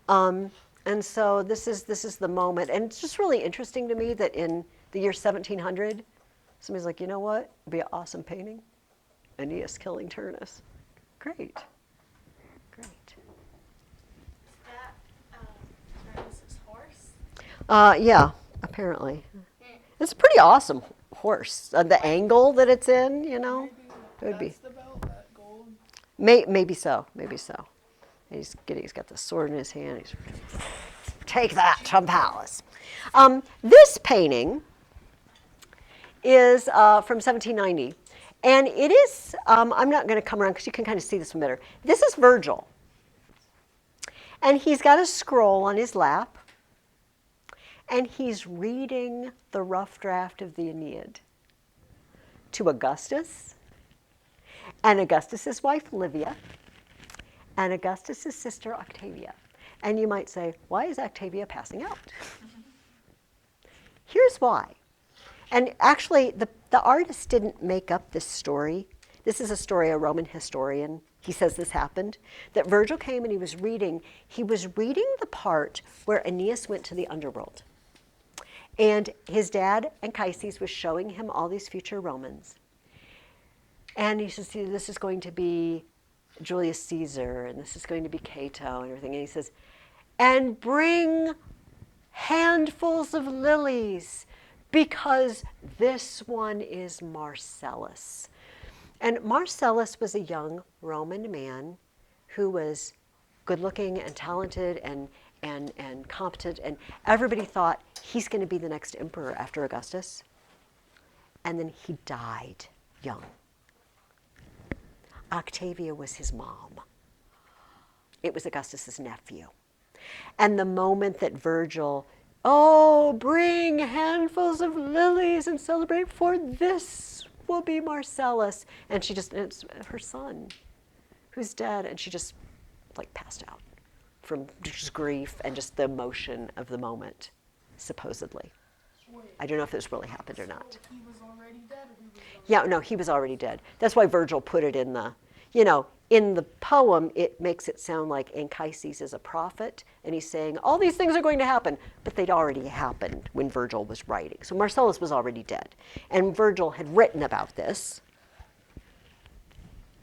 And so this is the moment. And it's just really interesting to me that in the year 1700, somebody's like, you know what? It'd be an awesome painting. Aeneas killing Turnus. Great. Great. Is that Turnus's horse? Yeah, apparently. It's a pretty awesome horse. The angle that it's in, you know, it would be. That's the belt, that gold. Maybe so. And he's got the sword in his hand. He's take that from Pallas. This painting is from 1790, and it is. I'm not going to come around because you can kind of see this one better. This is Virgil, and he's got a scroll on his lap, and he's reading the rough draft of the Aeneid to Augustus, and Augustus's wife Livia, and Augustus's sister Octavia. And you might say, why is Octavia passing out? Here's why. And actually, the artist didn't make up this story. This is a story, a Roman historian, he says this happened, that Virgil came and he was reading the part where Aeneas went to the underworld. And his dad, Anchises, was showing him all these future Romans. And he says, see, this is going to be Julius Caesar, and this is going to be Cato and everything. And he says, and bring handfuls of lilies, because this one is Marcellus. And Marcellus was a young Roman man who was good-looking and talented and competent, and everybody thought he's going to be the next emperor after Augustus. And then he died young. Octavia was his mom. It was Augustus's nephew. And the moment that Virgil, bring handfuls of lilies and celebrate, for this will be Marcellus. And it's her son who's dead, and she just like passed out from just grief and just the emotion of the moment, supposedly. Wait, I don't know if this really happened or not. so he was already dead, or he was already Yeah, no, he was already dead. That's why Virgil put it in the, you know, in the poem, it makes it sound like Anchises is a prophet, and he's saying, all these things are going to happen, but they'd already happened when Virgil was writing. So Marcellus was already dead. And Virgil had written about this,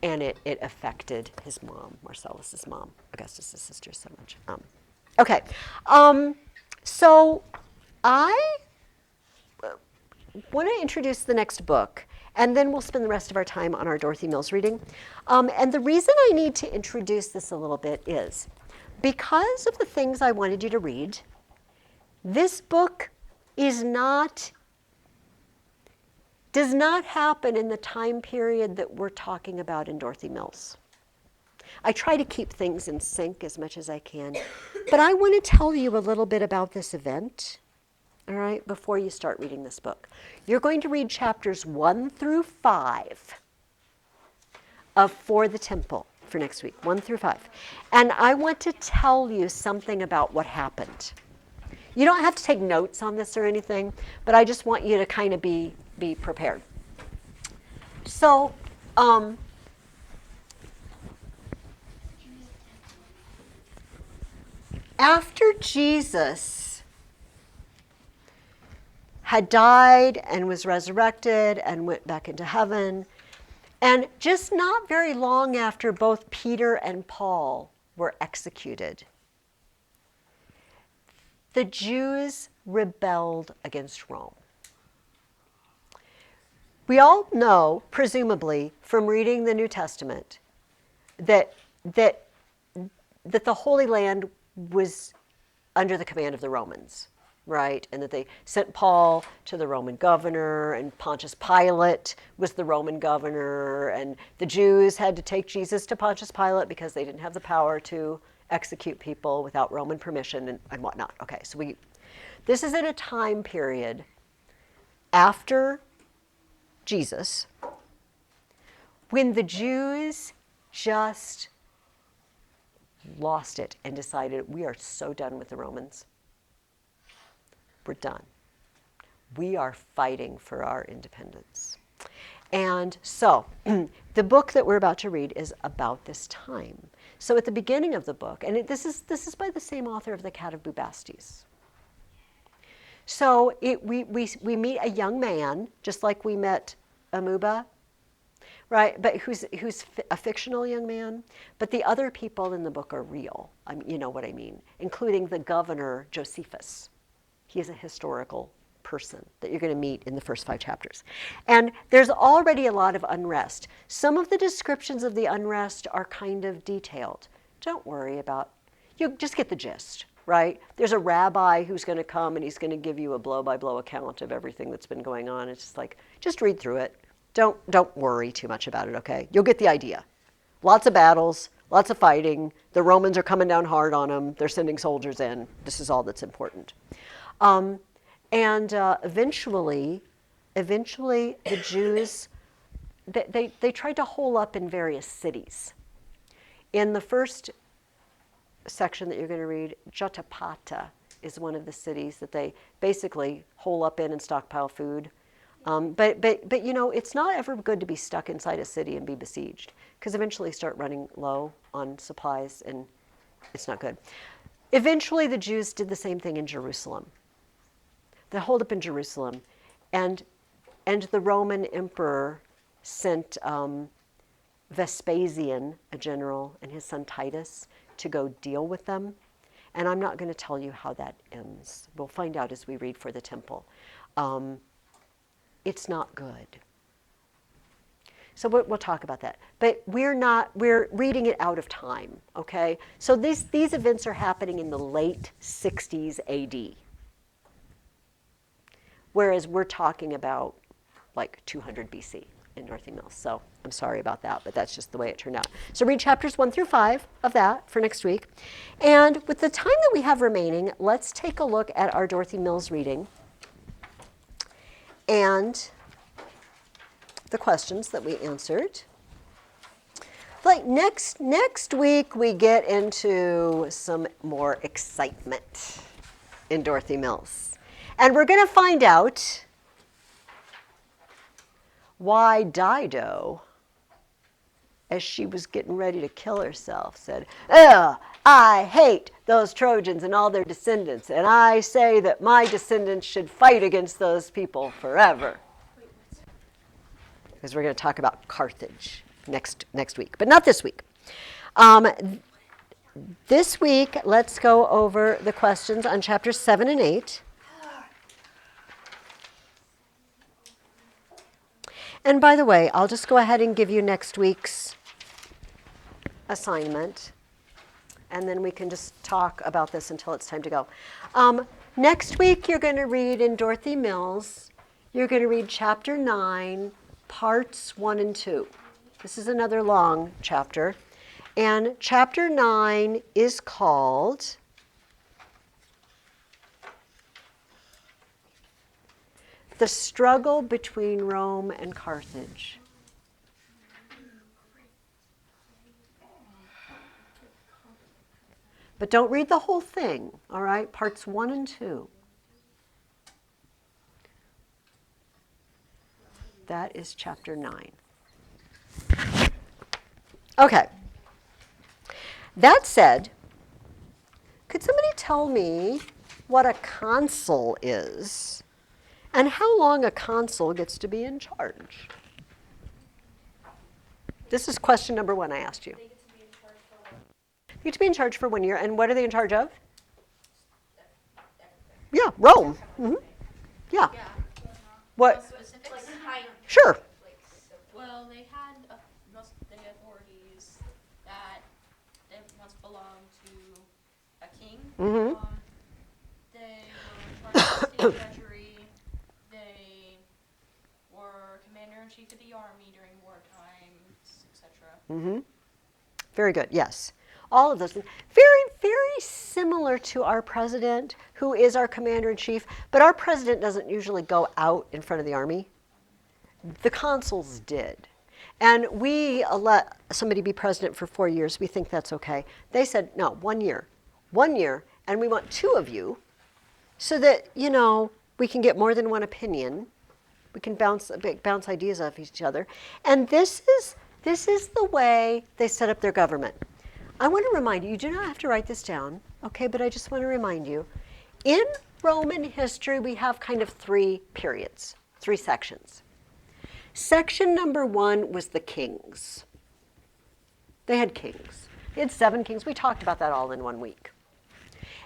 and it affected his mom, Marcellus's mom, Augustus's sister, so much. Okay, so I want to introduce the next book, and then we'll spend the rest of our time on our Dorothy Mills reading. And the reason I need to introduce this a little bit is because of the things I wanted you to read, this book does not happen in the time period that we're talking about in Dorothy Mills. I try to keep things in sync as much as I can, but I want to tell you a little bit about this event, all right, before you start reading this book. You're going to read chapters 1 through 5 of For the Temple for next week, 1 through 5. And I want to tell you something about what happened. You don't have to take notes on this or anything, but I just want you to kind of be prepared. So, after Jesus had died and was resurrected and went back into heaven, and just not very long after both Peter and Paul were executed, the Jews rebelled against Rome. We all know, presumably, from reading the New Testament, that the Holy Land was under the command of the Romans, right? And that they sent Paul to the Roman governor, and Pontius Pilate was the Roman governor, and the Jews had to take Jesus to Pontius Pilate because they didn't have the power to execute people without Roman permission and whatnot. Okay, so this is in a time period after Jesus when the Jews just lost it and decided, we are so done with the Romans. We're done. We are fighting for our independence. And so the book that we're about to read is about this time. So at the beginning of the book, and this is by the same author of The Cat of Bubastes. So we meet a young man, just like we met Amuba, right? But who's a fictional young man. But the other people in the book are real. You know what I mean, including the governor Josephus. He is a historical person that you're going to meet in the first 5 chapters. And there's already a lot of unrest. Some of the descriptions of the unrest are kind of detailed. Don't worry about, you just get the gist, right? There's a rabbi who's going to come and he's going to give you a blow-by-blow account of everything that's been going on. It's just like, just read through it. Don't worry too much about it, okay? You'll get the idea. Lots of battles, lots of fighting. The Romans are coming down hard on them. They're sending soldiers in. This is all that's important. Eventually, the Jews, they tried to hole up in various cities. In the first section that you're going to read, Jotapata is one of the cities that they basically hole up in and stockpile food. But you know, it's not ever good to be stuck inside a city and be besieged, because eventually you start running low on supplies and it's not good. Eventually the Jews did the same thing in Jerusalem. They holed up in Jerusalem, and the Roman emperor sent Vespasian, a general, and his son Titus to go deal with them. And I'm not going to tell you how that ends. We'll find out as we read For the Temple. It's not good. So we'll talk about that. But we're reading it out of time, okay? So these events are happening in the late 60s AD. Whereas we're talking about like 200 BC in Dorothy Mills. So I'm sorry about that, but that's just the way it turned out. So read chapters 1 through 5 of that for next week. And with the time that we have remaining, let's take a look at our Dorothy Mills reading and the questions that we answered. Like next week, we get into some more excitement in Dorothy Mills. And we're going to find out why Dido as she was getting ready to kill herself, said, "Ugh, I hate those Trojans and all their descendants, and I say that my descendants should fight against those people forever." Because we're going to talk about Carthage next week, but not this week. This week, let's go over the questions on chapters 7 and 8. And by the way, I'll just go ahead and give you next week's assignment, and then we can just talk about this until it's time to go. Next week, you're going to read in Dorothy Mills, you're going to read chapter 9, parts 1 and 2. This is another long chapter. And chapter 9 is called The Struggle Between Rome and Carthage. But don't read the whole thing, all right? Parts 1 and 2. That is chapter 9. Okay. That said, could somebody tell me what a consul is and how long a consul gets to be in charge? This is question number 1 I asked you. They get to be in charge for what? They get to be in charge for 1 year, and what are they in charge of? Yeah, Rome. Hmm. Yeah. Yeah. What? Specifics? Like high. Sure. Well, they had most of the authorities that once belonged to a king. Mhm. They were in charge of the state treasury. They were commander-in-chief of the army during war times, etc. Mm-hmm. Very good, yes. All of those things. Very, very similar to our president, who is our commander-in-chief, but our president doesn't usually go out in front of the army. The consuls did. And we let somebody be president for 4 years. We think that's okay. They said, no, 1 year. 1 year, and we want 2 of you so that, you know, we can get more than one opinion. We can bounce ideas off each other. And this is the way they set up their government. I want to remind you, you do not have to write this down, okay, but I just want to remind you, in Roman history, we have kind of 3 periods, 3 sections. Section number 1 was the kings. They had kings. They had 7 kings. We talked about that all in 1 week.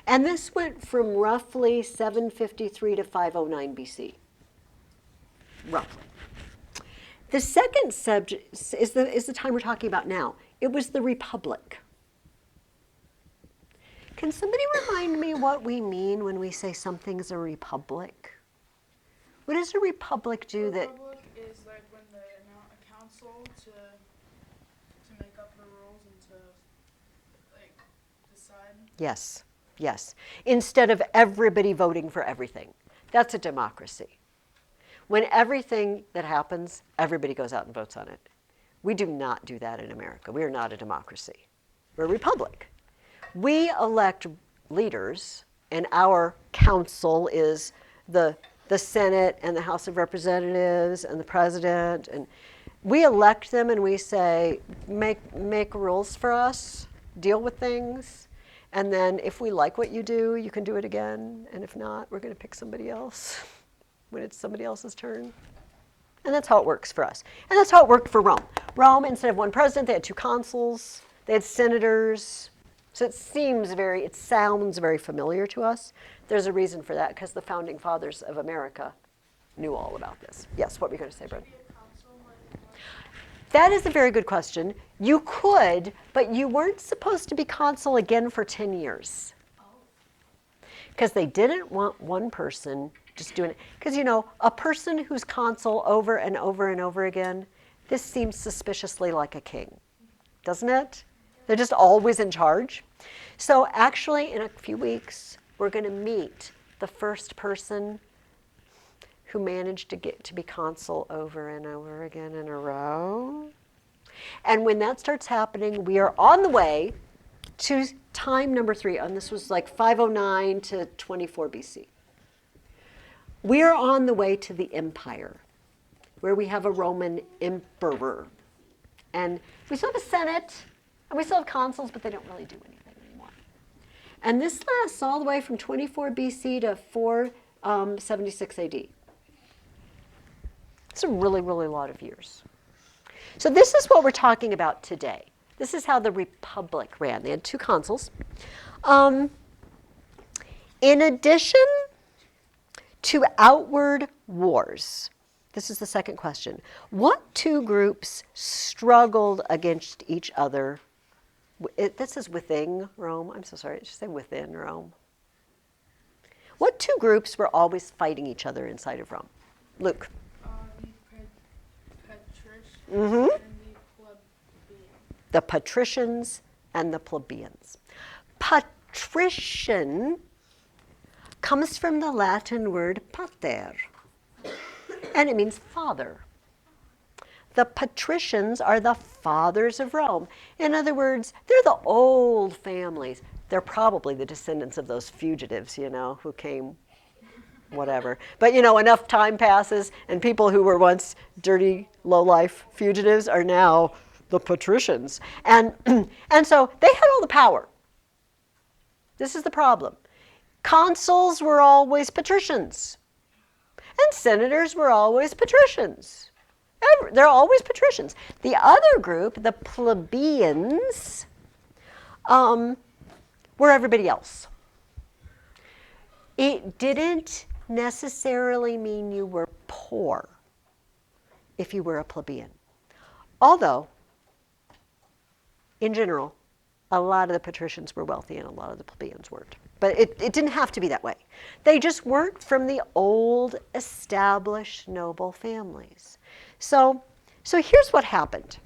And this went from roughly 753 to 509 BC, roughly. The second subject is the time we're talking about now. It was the republic. Can somebody remind me what we mean when we say something's a republic? What does a republic do that? Republic is like when they mount a council to make up the rules and to like decide. Yes, yes. Instead of everybody voting for everything. That's a democracy. When everything that happens, everybody goes out and votes on it. We do not do that in America. We are not a democracy. We're a republic. We elect leaders, and our council is the Senate and the House of Representatives and the president, and we elect them and we say, make rules for us, deal with things, and then if we like what you do, you can do it again, and if not, we're going to pick somebody else when it's somebody else's turn. And that's how it works for us. And that's how it worked for Rome. Rome, instead of 1 president, they had 2 consuls, they had senators. So it sounds very familiar to us. There's a reason for that, because the founding fathers of America knew all about this. Yes, what were you going to say, Brent? That is a very good question. You could, but you weren't supposed to be consul again for 10 years. Because they didn't want 1 person just doing it. Because, you know, a person who's consul over and over and over again, this seems suspiciously like a king, doesn't it? They're just always in charge. So actually, in a few weeks, we're going to meet the first person who managed to get to be consul over and over again in a row. And when that starts happening, we are on the way to time number 3. And this was like 509 to 24 BC. We are on the way to the empire, where we have a Roman emperor. And we still have a Senate, and we still have consuls, but they don't really do anything anymore. And this lasts all the way from 24 BC to 476 AD. It's a really, really lot of years. So this is what we're talking about today. This is how the Republic ran. They had 2 consuls. In addition to outward wars, this is the second question. What 2 groups struggled against each other? This is within Rome. I'm so sorry. I should say within Rome. What 2 groups were always fighting each other inside of Rome? Luke. The patricians and the plebeians. The patricians and the plebeians. Patrician comes from the Latin word pater, and it means father. The patricians are the fathers of Rome. In other words, they're the old families. They're probably the descendants of those fugitives, who came whatever. But enough time passes, and people who were once dirty, low-life fugitives are now the patricians. And so they had all the power. This is the problem. Consuls were always patricians, and senators were always patricians. They're always patricians. The other group, the plebeians, were everybody else. It didn't necessarily mean you were poor if you were a plebeian. Although, in general, a lot of the patricians were wealthy and a lot of the plebeians weren't. But it didn't have to be that way. They just weren't from the old, established, noble families. So here's what happened.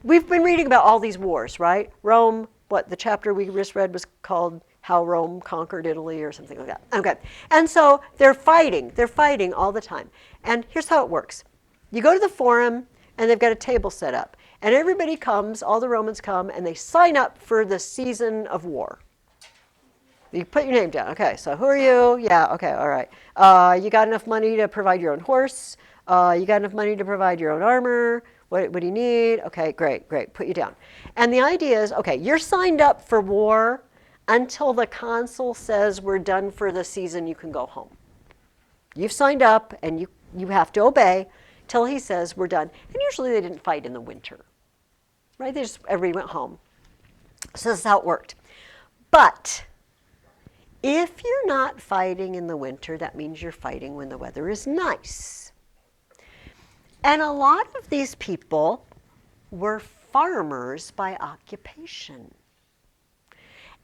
We've been reading about all these wars, right? Rome, the chapter we just read was called How Rome Conquered Italy or something like that. Okay. And so they're fighting all the time. And here's how it works. You go to the forum, and they've got a table set up. And everybody comes, all the Romans come, and they sign up for the season of war. You put your name down. Okay, so who are you? Yeah, okay, all right. You got enough money to provide your own horse? You got enough money to provide your own armor? What do you need? Okay, great, put you down. And the idea is, okay, you're signed up for war until the consul says we're done for the season, you can go home. You've signed up, and you have to obey till he says we're done. And usually they didn't fight in the winter, right? Everybody went home. So this is how it worked. But if you're not fighting in the winter, that means you're fighting when the weather is nice. And a lot of these people were farmers by occupation.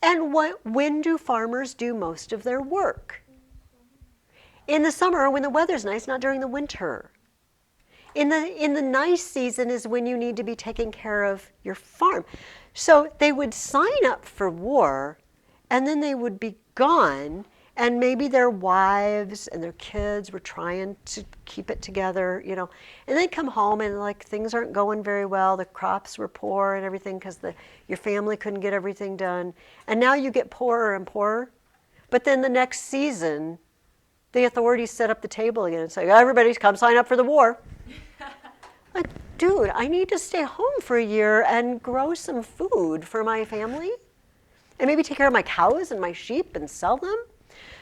And when do farmers do most of their work? In the summer when the weather's nice, not during the winter. In the nice season is when you need to be taking care of your farm. So they would sign up for war, and then they would be gone, and maybe their wives and their kids were trying to keep it together, and they'd come home and things aren't going very well. The crops were poor and everything because your family couldn't get everything done. And now you get poorer and poorer. But then the next season, the authorities set up the table again and say, everybody come sign up for the war. Like, dude, I need to stay home for a year and grow some food for my family and maybe take care of my cows and my sheep and sell them.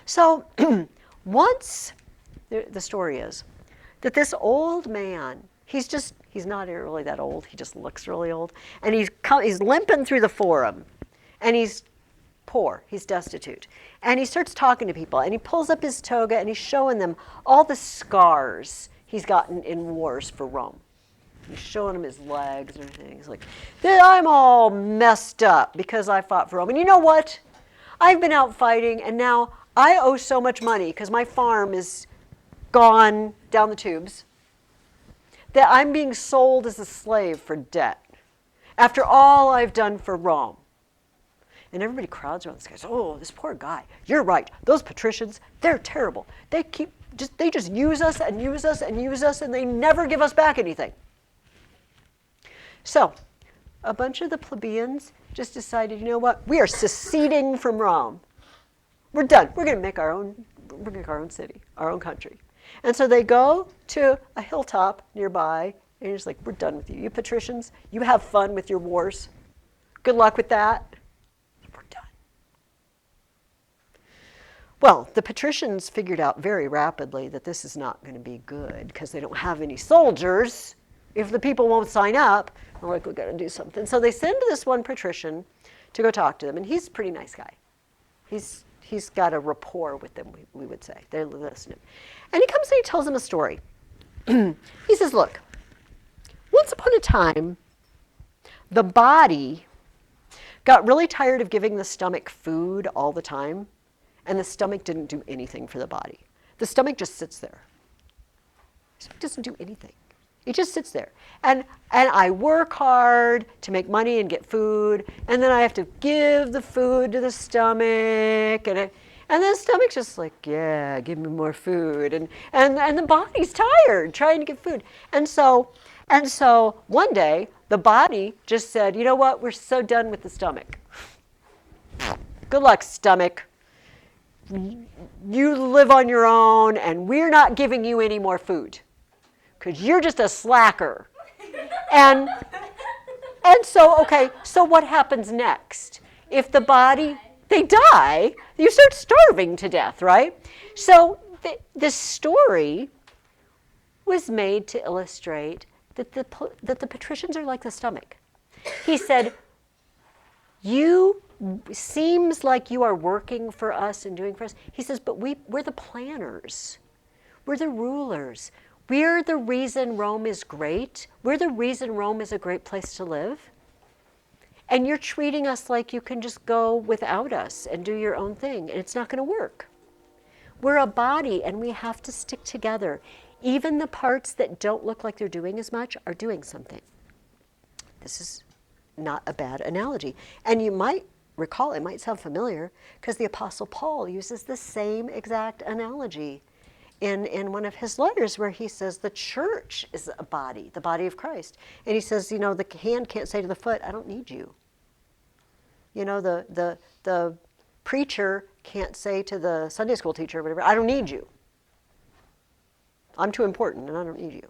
So once, the story is that this old man, he's not really that old, he just looks really old, and he's limping through the forum, and he's poor, he's destitute. And he starts talking to people, and he pulls up his toga, and he's showing them all the scars he's gotten in wars for Rome. He's showing them his legs and everything. He's like, I'm all messed up because I fought for Rome. And you know what? I've been out fighting, and now I owe so much money because my farm is gone down the tubes that I'm being sold as a slave for debt after all I've done for Rome. And everybody crowds around this guy. Oh, this poor guy. You're right. Those patricians, they're terrible. They just use us and use us and use us, and they never give us back anything. So a bunch of the plebeians just decided, you know what? We are seceding from Rome. We're done. We're going to make our own city, our own country. And so they go to a hilltop nearby And you're just like, we're done with you. You patricians, you have fun with your wars. Good luck with that. We're done. Well, the patricians figured out very rapidly that this is not going to be good because they don't have any soldiers. If the people won't sign up, they're like, we've got to do something. So they send this one patrician to go talk to them, and he's a pretty nice guy. He's got a rapport with them, we would say. They're listening. And he comes and he tells them a story. He says, look, once upon a time, the body got really tired of giving the stomach food all the time, and the stomach didn't do anything for the body. The stomach just sits there. The stomach doesn't do anything. It just sits there. And I work hard to make money and get food, and then I have to give the food to the stomach, and the stomach's just like, yeah, give me more food. And the body's tired trying to get food. And so one day, the body just said, you know what, we're so done with the stomach. Good luck, stomach. You live on your own, and we're not giving you any more food because you're just a slacker. And so, okay, so what happens next? If the body, they die, you start starving to death, right? So this story was made to illustrate that the patricians are like the stomach. He said, you seems like you are working for us and doing for us. He says, but we're the planners. We're the rulers. We're the reason Rome is great. We're the reason Rome is a great place to live. And you're treating us like you can just go without us and do your own thing, and it's not going to work. We're a body, and we have to stick together. Even the parts that don't look like they're doing as much are doing something. This is not a bad analogy. And you might recall, it might sound familiar, because the Apostle Paul uses the same exact analogy in one of his letters where he says the church is a body, the body of Christ. And he says, you know, the hand can't say to the foot, I don't need you. You know, the preacher can't say to the Sunday school teacher or whatever, I don't need you. I'm too important and I don't need you.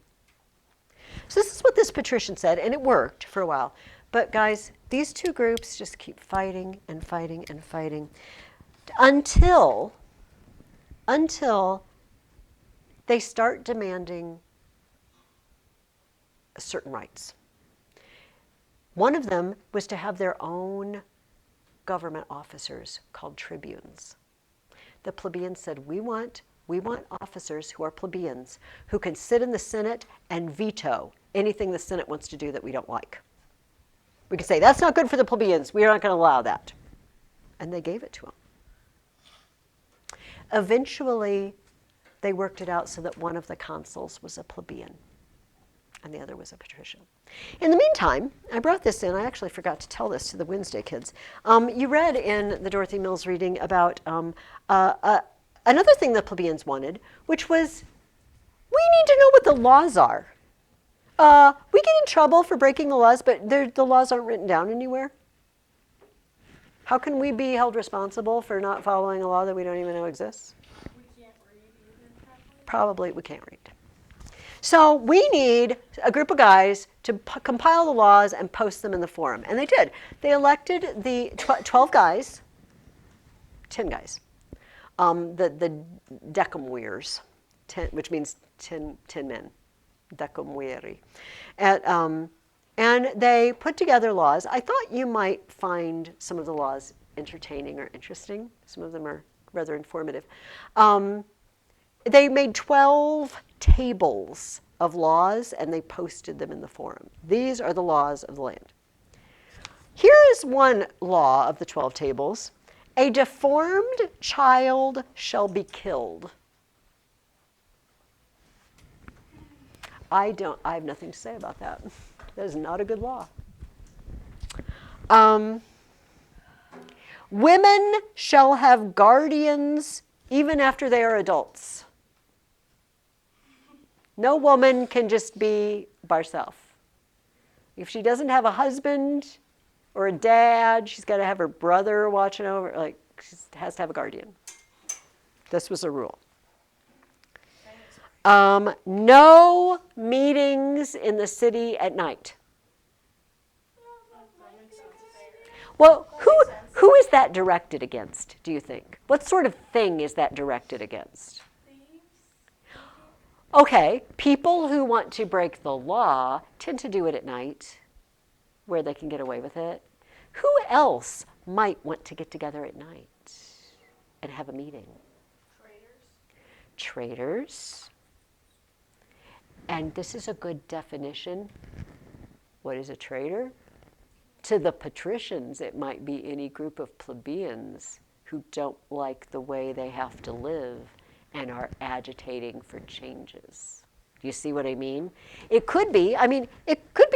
So this is what this patrician said, and it worked for a while. But guys, these two groups just keep fighting and fighting and fighting until they start demanding certain rights. One of them was to have their own government officers called tribunes. The plebeians said, we want officers who are plebeians, who can sit in the Senate and veto anything the Senate wants to do that we don't like. We can say, that's not good for the plebeians. We are not going to allow that. And they gave it to them. Eventually, they worked it out so that one of the consuls was a plebeian and the other was a patrician. In the meantime, I brought this in. I actually forgot to tell this to the Wednesday kids. You read in the Dorothy Mills reading about another thing the plebeians wanted, which was, we need to know what the laws are. We get in trouble for breaking the laws, but the laws aren't written down anywhere. How can we be held responsible for not following a law that we don't even know exists? We can't read even properly. Probably we can't read. So we need a group of guys to compile the laws and post them in the forum. And they did. They elected the 12 guys, 10 guys, the decemvirs, which means 10 men, decemviri. And they put together laws. I thought you might find some of the laws entertaining or interesting. Some of them are rather informative. They made 12 tables of laws, and they posted them in the forum. These are the laws of the land. Here is one law of the 12 tables. A deformed child shall be killed. I have nothing to say about that. That is not a good law. Women shall have guardians even after they are adults. No woman can just be by herself. If she doesn't have a husband or a dad, she's got to have her brother watching over, like she has to have a guardian. This was a rule. No meetings in the city at night. That makes sense. Well, who is that directed against, do you think? What sort of thing is that directed against? Okay, people who want to break the law tend to do it at night, where they can get away with it. Who else might want to get together at night and have a meeting? Traitors. And this is a good definition. What is a traitor? To the patricians, it might be any group of plebeians who don't like the way they have to live and are agitating for changes. Do you see what I mean? It could be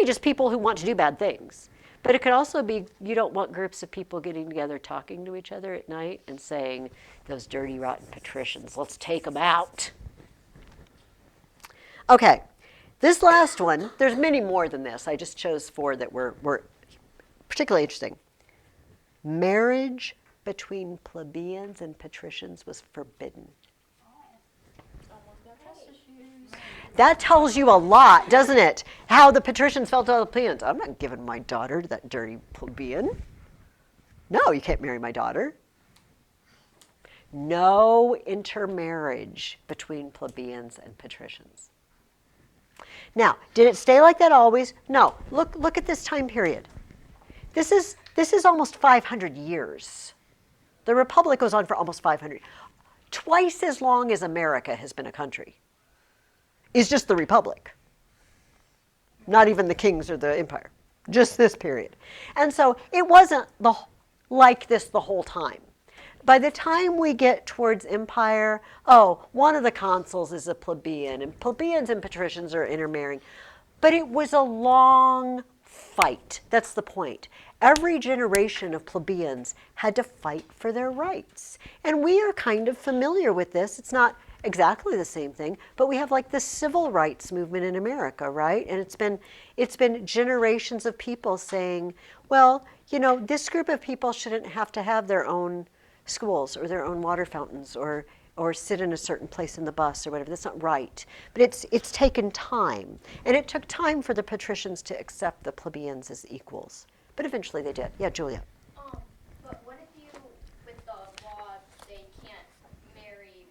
just people who want to do bad things. But it could also be you don't want groups of people getting together talking to each other at night and saying, those dirty, rotten patricians, let's take them out. Okay, this last one, there's many more than this. I just chose 4 that were particularly interesting. Marriage between plebeians and patricians was forbidden. That tells you a lot, doesn't it? How the patricians felt about the plebeians. I'm not giving my daughter to that dirty plebeian. No, you can't marry my daughter. No intermarriage between plebeians and patricians. Now, did it stay like that always? No. Look at this time period. This is almost 500 years. The Republic goes on for almost 500. Twice as long as America has been a country is just the Republic. Not even the kings or the empire. Just this period. And so it wasn't like this the whole time. By the time we get towards empire, one of the consuls is a plebeian, and plebeians and patricians are intermarrying. But it was a long fight. That's the point. Every generation of plebeians had to fight for their rights. And we are kind of familiar with this. It's not exactly the same thing, but we have like the civil rights movement in America, right? And it's been generations of people saying, well, this group of people shouldn't have to have their own schools or their own water fountains or sit in a certain place in the bus or whatever. That's not right. But it's taken time. And it took time for the patricians to accept the plebeians as equals. But eventually they did. Yeah, Julia. But what if you, with the law, they can't marry,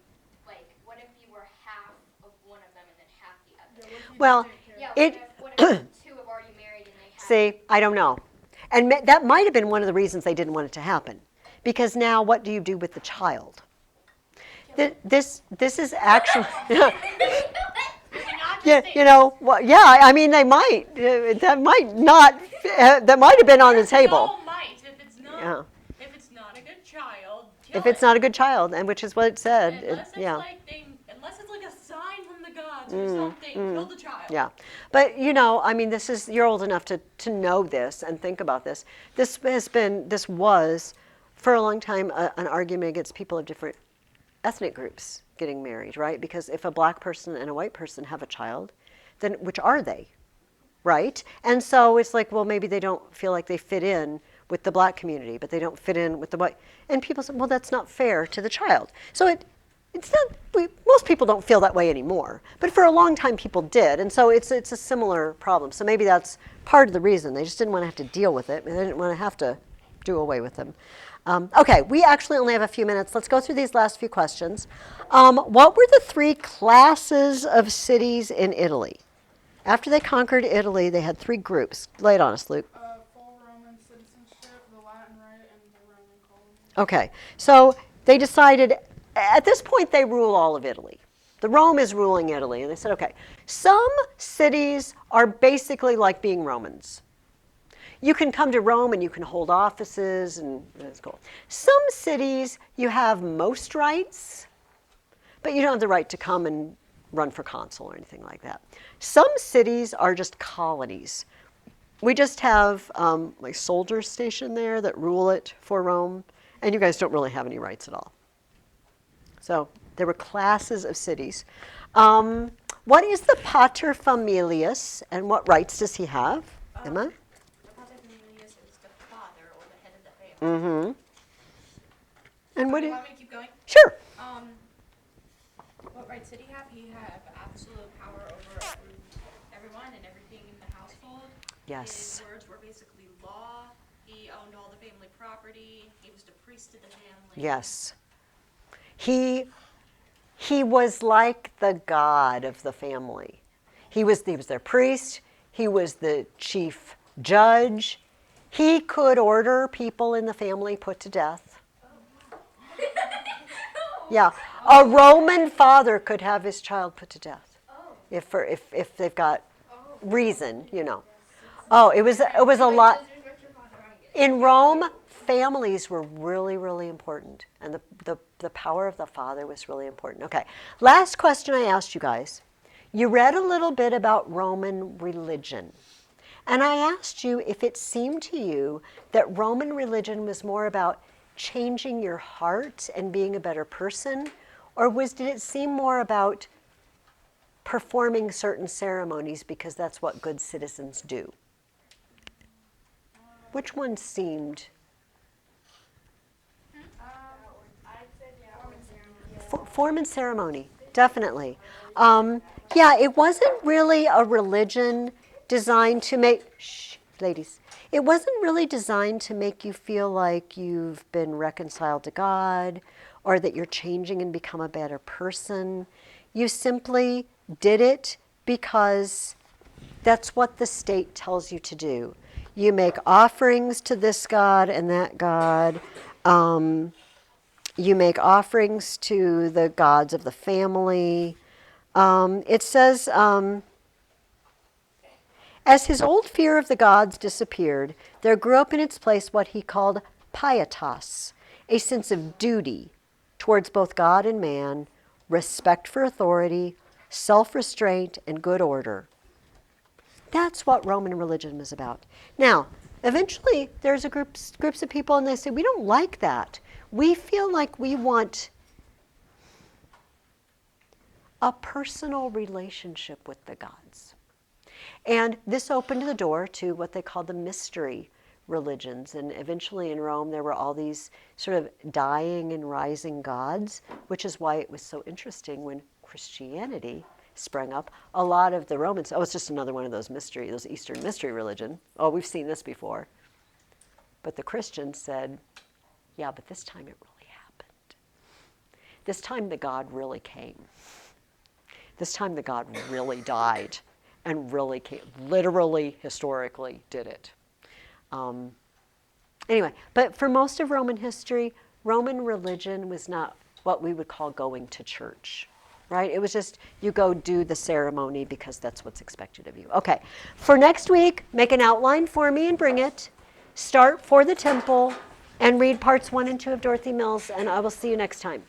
what if you were half of one of them and then half the other? Well, What if 2 have already married and they have? See, I don't know. And that might have been one of the reasons they didn't want it to happen. Because now what do you do with the child? This is actually... Yeah, I mean, they might. That might not. That might have been on the table. No might if it's not a good child. If it's not a good child, and which is what it said. Unless it's like a sign from the gods or something, kill the child. Yeah, but I mean, you're old enough to know this and think about this. This was for a long time an argument against people of different ethnic groups getting married, right? Because if a black person and a white person have a child, then which are they, right? And so it's like, well, maybe they don't feel like they fit in with the black community, but they don't fit in with the white. And people say, well, that's not fair to the child. So it's not. Most people don't feel that way anymore, but for a long time people did, and so it's a similar problem. So maybe that's part of the reason they just didn't want to have to deal with it, and they didn't want to have to do away with them. Okay, we actually only have a few minutes. Let's go through these last few questions. What were the 3 classes of cities in Italy? After they conquered Italy, they had 3 groups. Lay it on us, Luke. Full Roman citizenship, the Latin Rite, and the Roman colony. Okay, so they decided, at this point they rule all of Italy. The Rome is ruling Italy, and they said, okay, some cities are basically like being Romans. You can come to Rome and you can hold offices, and that's cool. Some cities, you have most rights, but you don't have the right to come and run for consul or anything like that. Some cities are just colonies. We just have like soldiers stationed there that rule it for Rome, and you guys don't really have any rights at all. So there were classes of cities. What is the pater familias, and what rights does he have? Emma? Is the father or the head of the family. Mm-hmm. And what? You want me to keep going? Sure. What rights did he have? He had absolute power over everyone and everything in the household. Yes. His words were basically law. He owned all the family property. He was the priest of the family. Yes. He was like the god of the family. He was their priest. He was the chief judge. He could order people in the family put to death. Yeah, a Roman father could have his child put to death if they've got reason, you know. Oh, it was a lot. In Rome, families were really, really important, and the power of the father was really important. Okay, last question I asked you guys. You read a little bit about Roman religion, and I asked you if it seemed to you that Roman religion was more about changing your heart and being a better person, or did it seem more about performing certain ceremonies because that's what good citizens do? Which one seemed? I'd say Form and ceremony, definitely. Yeah, it wasn't really a religion designed to make, shh, ladies, it wasn't really designed to make you feel like you've been reconciled to God or that you're changing and become a better person. You simply did it because that's what the state tells you to do. You make offerings to this God and that God. You make offerings to the gods of the family. It says, as his old fear of the gods disappeared, there grew up in its place what he called pietas, a sense of duty towards both God and man, respect for authority, self-restraint, and good order. That's what Roman religion was about. Now, eventually, there's groups of people, and they say, we don't like that. We feel like we want a personal relationship with the gods. And this opened the door to what they called the mystery religions. And eventually in Rome, there were all these sort of dying and rising gods, which is why it was so interesting when Christianity sprang up. A lot of the Romans, it's just another one of those Eastern mystery religion. Oh, we've seen this before. But the Christians said, yeah, but this time it really happened. This time the God really came. This time the God really died and really came, literally, historically did it. Anyway, but for most of Roman history, Roman religion was not what we would call going to church, right? It was just you go do the ceremony because that's what's expected of you. Okay, for next week, make an outline for me and bring it. Start for the temple and read parts 1 and 2 of Dorothy Mills, and I will see you next time.